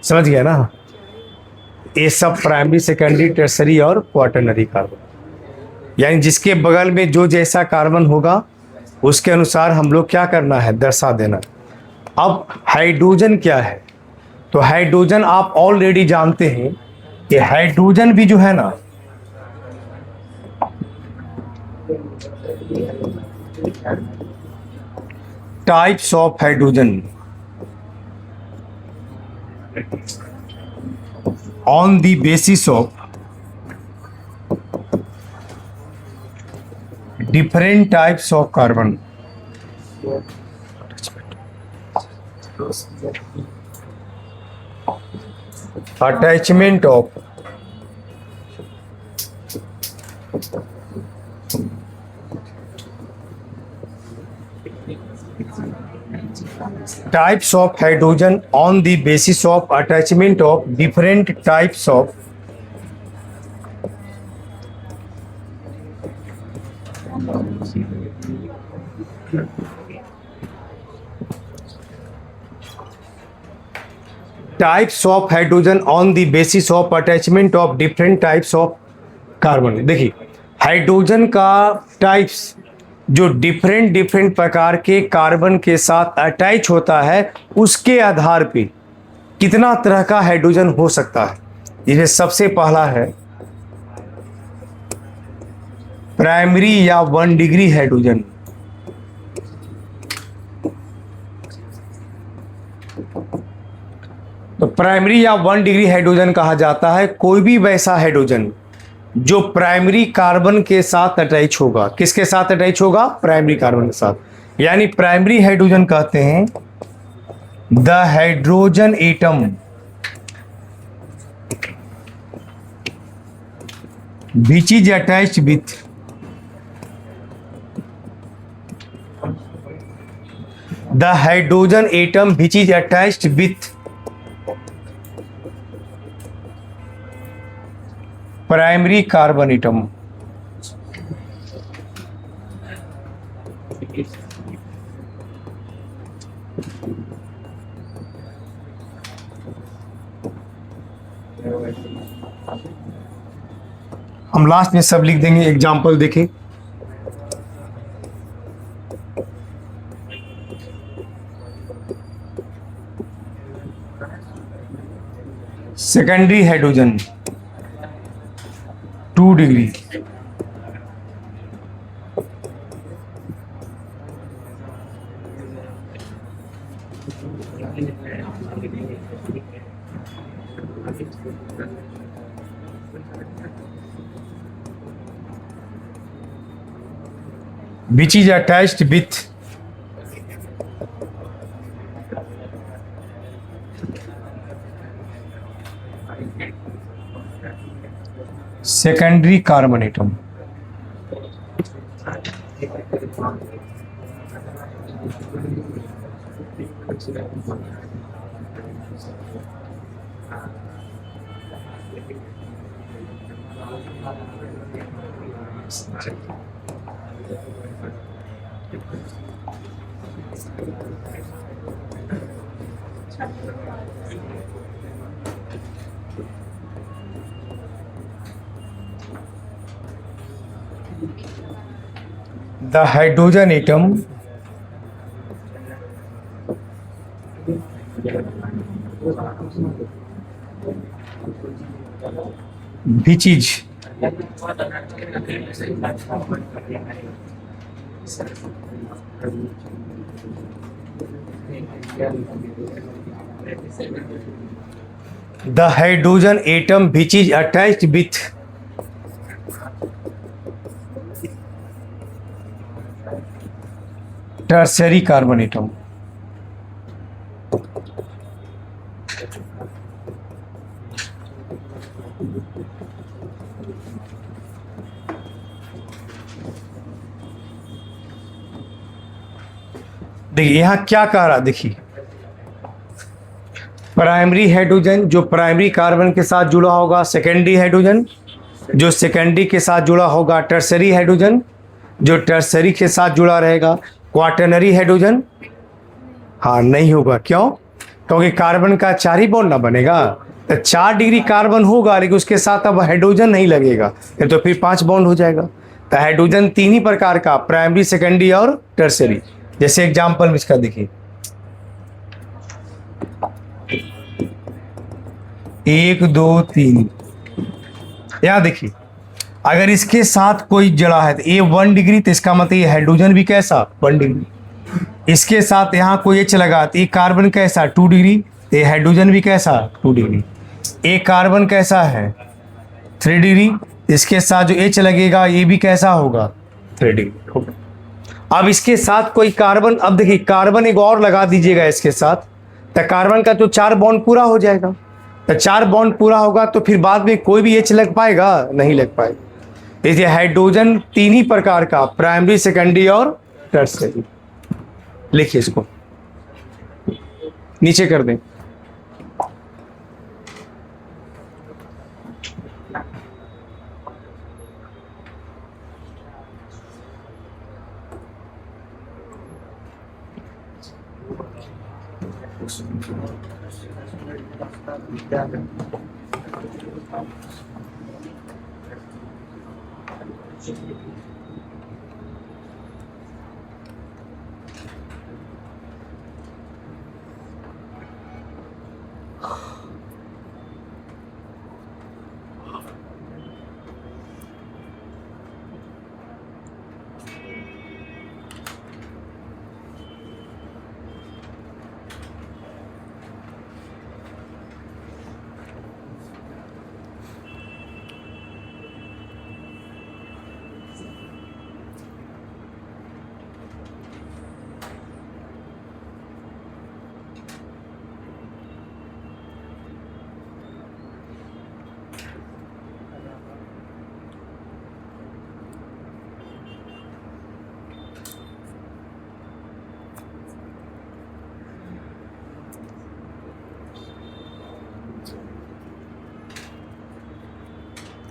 समझ गया ना? ये सब प्राइमरी, सेकेंडरी, टर्सरी और क्वाटरनरी कार्बन, यानी जिसके बगल में जो जैसा कार्बन होगा उसके अनुसार हम लोग क्या करना है? दर्शा देना। अब हाइड्रोजन क्या है? तो हाइड्रोजन आप ऑलरेडी जानते हैं कि हाइड्रोजन भी जो है ना, types of hydrogen on the basis of different types of carbon. Attachment of types of hydrogen on the basis of attachment of different types of hydrogen on the basis of attachment of different types of carbon। देखिए hydrogen का types जो different प्रकार के carbon के साथ attach होता है उसके आधार पे कितना तरह का हाइड्रोजन हो सकता है। जिसमें सबसे पहला है प्राइमरी या 1 डिग्री हाइड्रोजन। तो प्राइमरी या 1 डिग्री हाइड्रोजन कहा जाता है कोई भी वैसा हाइड्रोजन जो प्राइमरी कार्बन के साथ अटैच होगा। किसके साथ अटैच होगा? प्राइमरी कार्बन के साथ। यानी प्राइमरी हाइड्रोजन कहते हैं the hydrogen atom which is attached with the hydrogen atom which is attached with primary carbon atom. हम लास्ट में सब लिख देंगे। एग्जाम्पल देखें, secondary hydrogen 2 degree, which is attached with secondary carbon atom। The hydrogen atom which is the hydrogen atom which is attached with tertiary carbon atom. देखिए यहां क्या कह रहा, देखिए प्राइमरी हाइड्रोजन जो प्राइमरी कार्बन के साथ जुड़ा होगा, सेकेंडरी हाइड्रोजन जो सेकेंडरी के साथ जुड़ा होगा, टर्सरी हाइड्रोजन जो टर्सरी के साथ जुड़ा रहेगा, क्वाटरनरी हाइड्रोजन हाँ नहीं होगा। क्यों? क्योंकि कार्बन का 4 ही बॉन्ड ना बनेगा, तो 4 डिग्री कार्बन होगा लेकिन उसके साथ अब हाइड्रोजन नहीं लगेगा, तो फिर 5 बॉन्ड हो जाएगा। तो हाइड्रोजन 3 ही प्रकार का, प्राइमरी, सेकेंडरी और टर्सरी। जैसे एग्जाम्पल में इसका देखिए, 1 2 3 यहां देखिए, अगर इसके साथ कोई जड़ा है तो ये 1 डिग्री, तो इसका मतलब ये हाइड्रोजन भी कैसा 1 डिग्री। इसके साथ यहाँ कोई एच लगा तो ये कार्बन कैसा 2 डिग्री, तो ये हाइड्रोजन भी कैसा 2 डिग्री। एक कार्बन कैसा है 3 डिग्री, इसके साथ जो एच लगेगा ये भी कैसा होगा 3 डिग्री होगा। अब इसके साथ कोई कार्बन, अब देखिए कार्बन एक और लगा दीजिएगा इसके साथ, तो कार्बन का तो 4 बॉन्ड पूरा हो जाएगा। तो 4 बॉन्ड पूरा होगा तो फिर बाद में कोई भी एच लग पाएगा, नहीं लग पाएगा। इसलिए हाइड्रोजन 3 ही प्रकार का, प्राइमरी, सेकेंडरी और टर्सरी। लिखिए इसको, नीचे कर दें।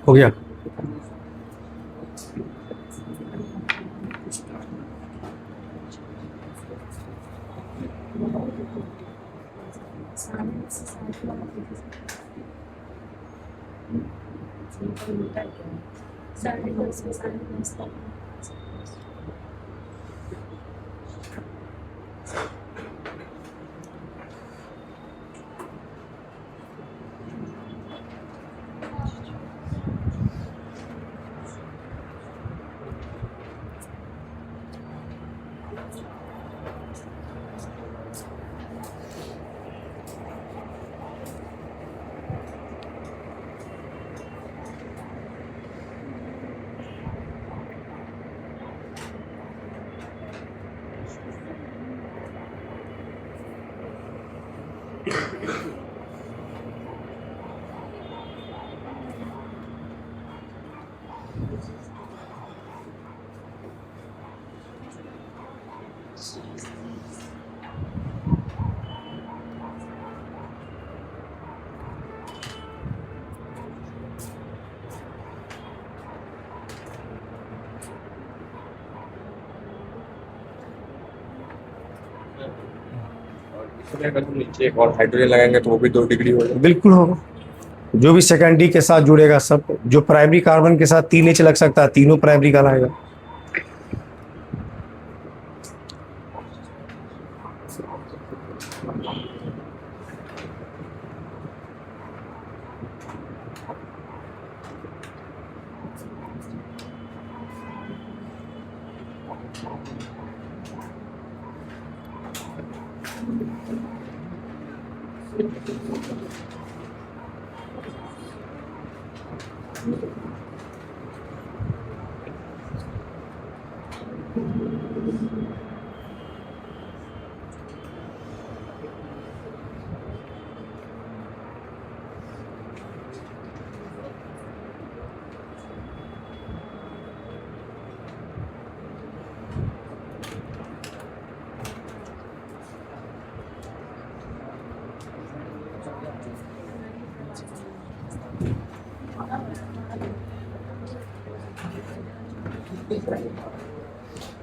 हो गया।
अगर हम नीचे एक और हाइड्रोजन लगाएंगे तो वो भी 2 डिग्री हो जाएगा।
बिल्कुल होगा। जो भी सेकेंडरी के साथ जुड़ेगा सब, जो प्राइमरी कार्बन के साथ 3H लग सकता है, तीनों प्राइमरी कहलाएगा।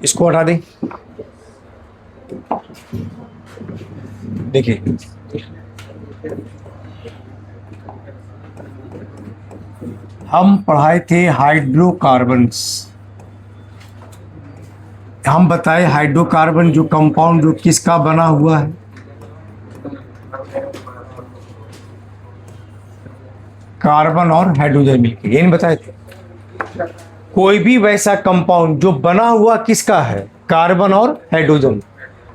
इसको हटा दें। देखिए, हम पढ़ाए थे हाइड्रोकार्बन्स। हम बताए हाइड्रोकार्बन जो कंपाउंड जो किसका बना हुआ है, कार्बन और हाइड्रोजन मिलकर, ये नहीं बताए थे। कोई भी वैसा कंपाउंड जो बना हुआ किसका है, कार्बन और हाइड्रोजन,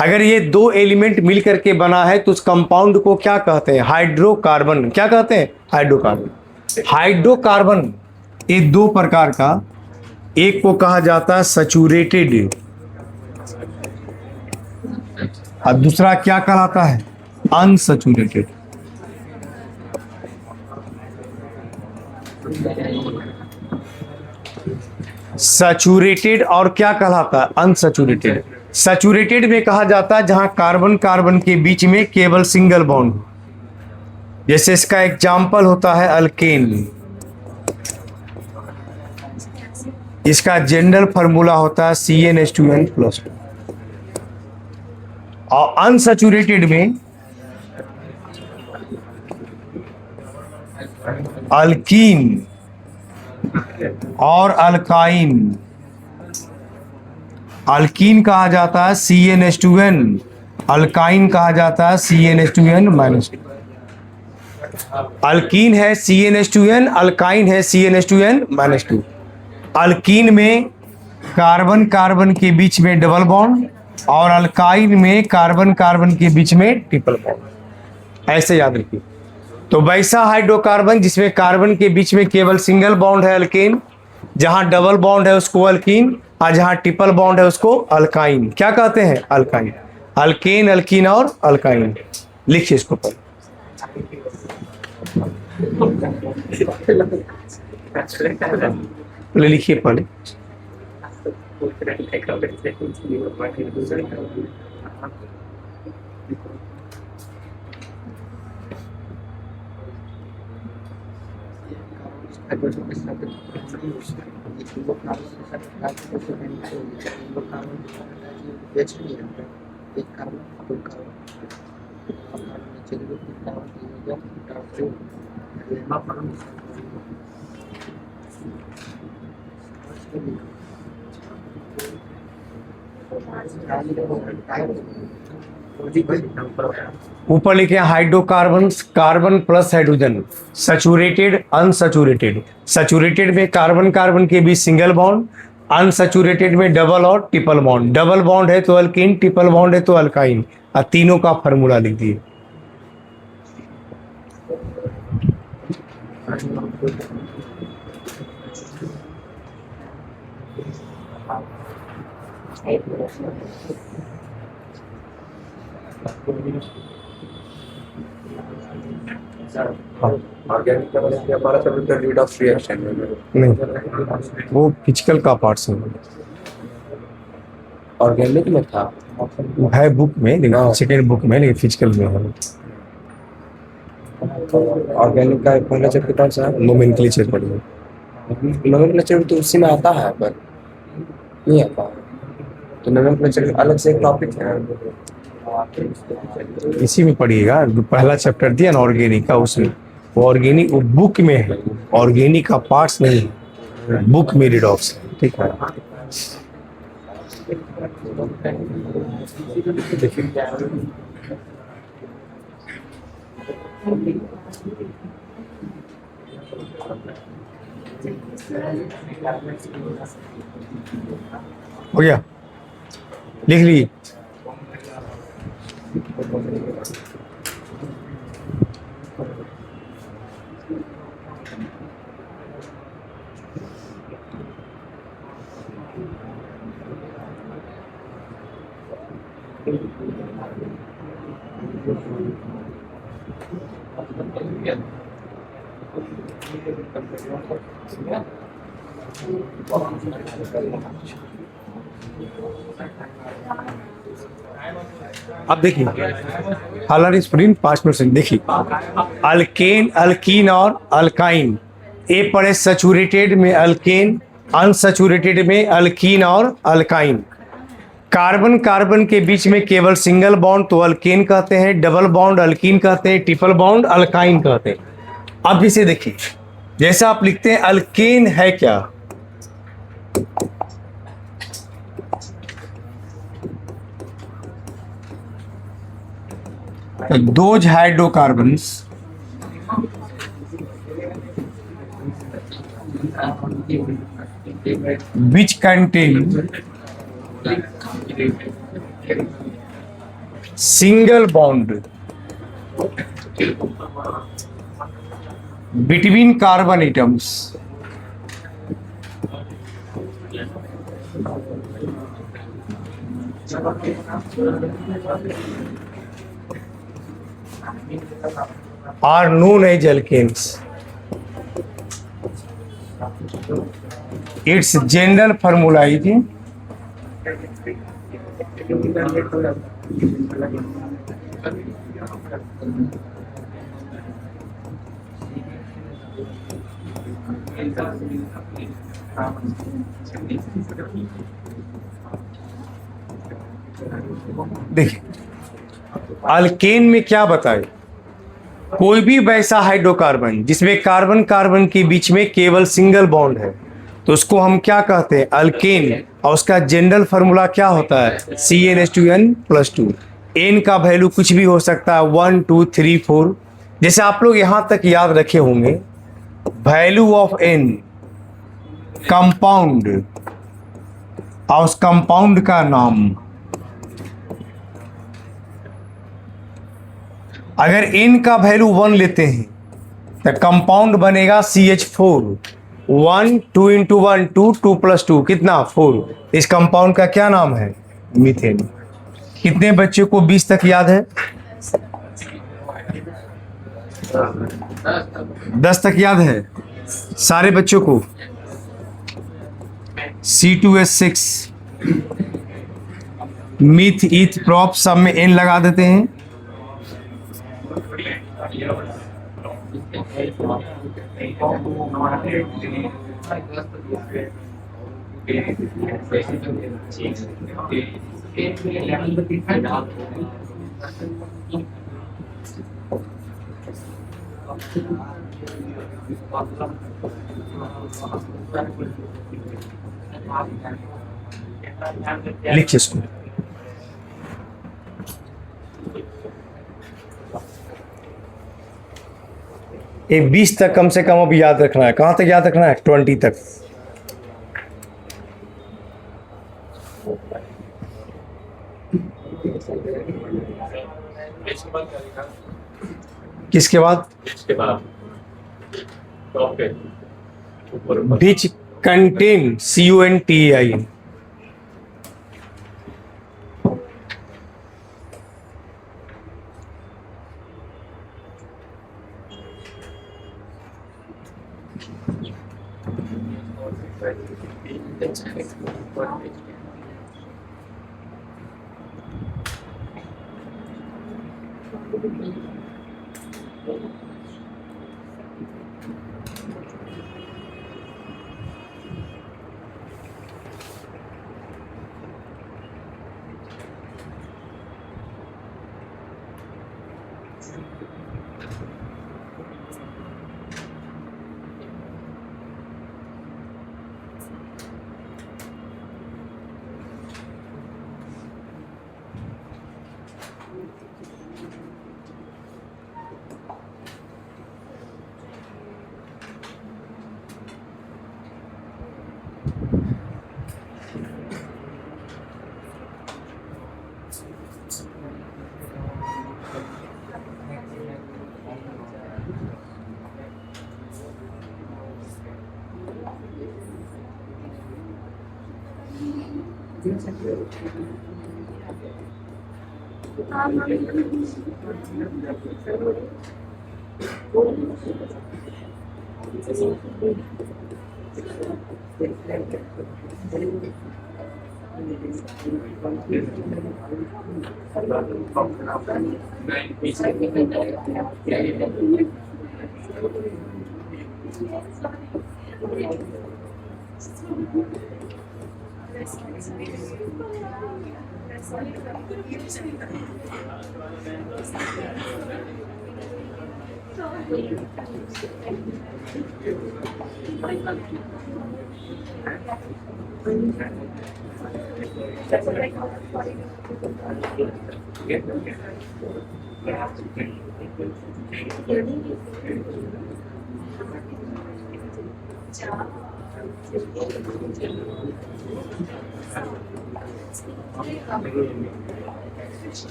अगर ये 2 एलिमेंट मिल करके बना है तो उस कंपाउंड को क्या कहते हैं, हाइड्रोकार्बन। क्या कहते हैं, हाइड्रोकार्बन। हाइड्रोकार्बन ये 2 प्रकार का, एक को कहा जाता है सैचुरेटेड और दूसरा क्या कहलाता है, अनसैचुरेटेड। सैचुरेटेड और क्या कहलाता है, अनसैचुरेटेड। सैचुरेटेड में कहा जाता है जहां कार्बन कार्बन के बीच में केवल सिंगल बॉन्ड, जैसे इसका एग्जाम्पल होता है अल्केन। इसका जनरल फार्मूला होता है CnH2n+। और अनसैचुरेटेड में अल्कीन और अल्काइन। अल्कीन कहा जाता है CnH2n, अल्काइन कहा जाता है CnH2n-2। अल्कीन है CnH2n, अल्काइन है CnH2n-2। अल्कीन में कार्बन कार्बन के बीच में डबल बॉन्ड और अल्काइन में कार्बन कार्बन के बीच में ट्रिपल बॉन्ड, ऐसे याद रखिए। तो वैसा हाइड्रोकार्बन जिसमें कार्बन के बीच में केवल सिंगल बॉन्ड है अल्केन, जहां डबल बॉन्ड है उसको अल्कीन, और जहां ट्रिपल बॉन्ड है उसको अल्काइन। क्या कहते हैं, अल्काइन। अल्केन, अल्कीन और अल्काइन। लिखिए इसको पहले, लिखिए पहले। ऊपर लिखे hydrocarbon, carbon plus hydrogen, saturated, unsaturated. Saturated में कार्बन कार्बन के बीच सिंगल बॉन्ड, अनसैचुरेटेड में डबल और ट्रिपल बॉन्ड। डबल बॉन्ड है तो अल्कीन, ट्रिपल बॉन्ड है तो अल्काइन। और तीनों का फार्मूला लिख दिए।
ऑर्गेनिक केमिस्ट्री हमारा चैप्टर रिडॉक्स रिएक्शन में
नहीं, वो फिजिकल का पार्ट है,
ऑर्गेनिक में था,
वो है बुक में, लेकिन सेकेंड बुक में, लेकिन फिजिकल में है।
ऑर्गेनिक का पहला चैप्टर कौन सा है,
नोमेनक्लेचर पढ़िए।
नोमेनक्लेचर तो उसी में आता है, पर नहीं आता। तो नोमेनक्लेचर अलग से एक टॉपिक है।
इसी में पढ़िएगा, जो पहला चैप्टर दिया ना ऑर्गेनिक का, उसमें वो ऑर्गेनिक वो बुक में है, ऑर्गेनिक का पार्ट्स नहीं है, बुक में रिडॉक्स है, ठीक है। हो गया, लिख ली। अब देखिए हालांकि स्प्रिंग 5%, देखिए अल्केन, अल्कीन और अल्काइन। ए पड़े सैचुरेटेड में अल्केन, अनसैचुरेटेड में अल्कीन और अल्काइन। कार्बन कार्बन के बीच में केवल सिंगल बॉन्ड तो अल्केन कहते हैं, डबल बॉन्ड अल्कीन कहते हैं, ट्रिपल बॉन्ड अल्काइन कहते हैं। अब इसे देखिए, जैसा आप लिखते हैं अल्केन है क्या, those hydrocarbons which contain single bond between carbon atoms are known as alkanes. Its general formula is देखिए अल्केन में क्या बताए, कोई भी वैसा हाइड्रोकार्बन जिसमें कार्बन कार्बन के बीच में केवल सिंगल बॉन्ड है तो उसको हम क्या कहते हैं, अल्केन। और उसका जनरल फार्मूला क्या होता है, CnH2n+2। एन का वैल्यू कुछ भी हो सकता है, 1 2 3 4। जैसे आप लोग यहां तक याद रखे होंगे, वैल्यू ऑफ एन कंपाउंड और उस कंपाउंड का नाम। अगर n का वैल्यू 1 लेते हैं तो कंपाउंड बनेगा CH4। 1 2 × 1 2 2 + 2 कितना 4। इस कंपाउंड का क्या नाम है, मीथेन। कितने बच्चों को 20 तक याद है, 10 तक याद है सारे बच्चों को। C2H6 मीथ ईथ प्रॉप सब में n लगा देते हैं। लिखिए इसको। ये 20 तक कम से कम अब याद रखना है। कहाँ तक याद रखना है, 20 तक। किसके बाद,
इसके बाद टॉप पे ऊपर
विच कंटेन CONTAIN।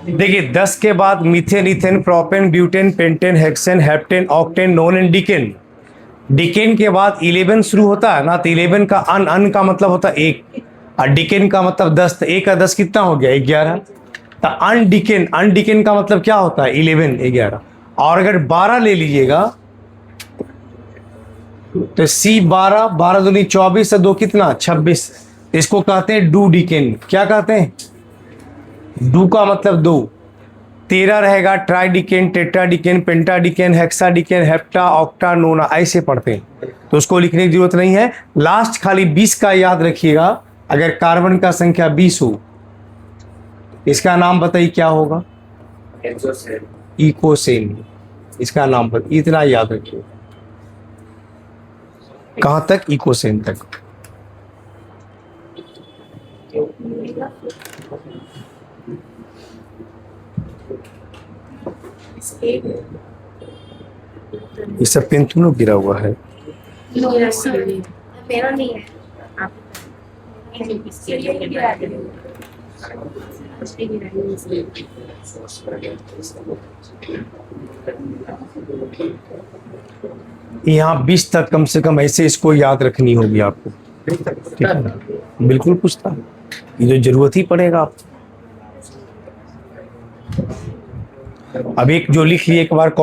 देखिए 10 के बाद methane, ethane, propane, butane, pentane, hexane, heptane, octane, nonane and decane. Decane के बाद 11 शुरू होता है ना, तो 11 का अन का मतलब होता है 1 और डिकेन का मतलब 10। तो 1 का 10 कितना हो गया? 11। तो अनडिकेन का मतलब क्या होता है? 11, 11। और अगर 12 ले लीजिएगा तो C12, 12 दूनी 24 से 2 कितना? 26। इसको कहते हैं डू डिकेन। क्या कहते हैं? डू का मतलब 2। 13 रहेगा ट्राइडिकेन, टेट्राडिकेन, पेंटाडिकेन, हेक्साडिकेन, हेप्टा, ऑक्टा, नोना, ऐसे पढ़ते हैं, तो उसको लिखने की जरूरत नहीं है। लास्ट खाली 20 का याद रखिएगा। अगर कार्बन का संख्या 20 हो, इसका नाम बताइए क्या होगा? इकोसेन। इसका नाम बताइए, इतना याद रखिए। कहां तक? इकोसेन तक। ये सब पेन तुम लोग गिरा हुआ है।
मेरा नहीं है। आप
यहाँ 20 तक कम से कम ऐसे इसको याद रखनी होगी आपको। ठीक है ना? बिल्कुल पूछता है, ये जो जरूरत ही पड़ेगा आपको। अब एक जो लिख लिए एक बार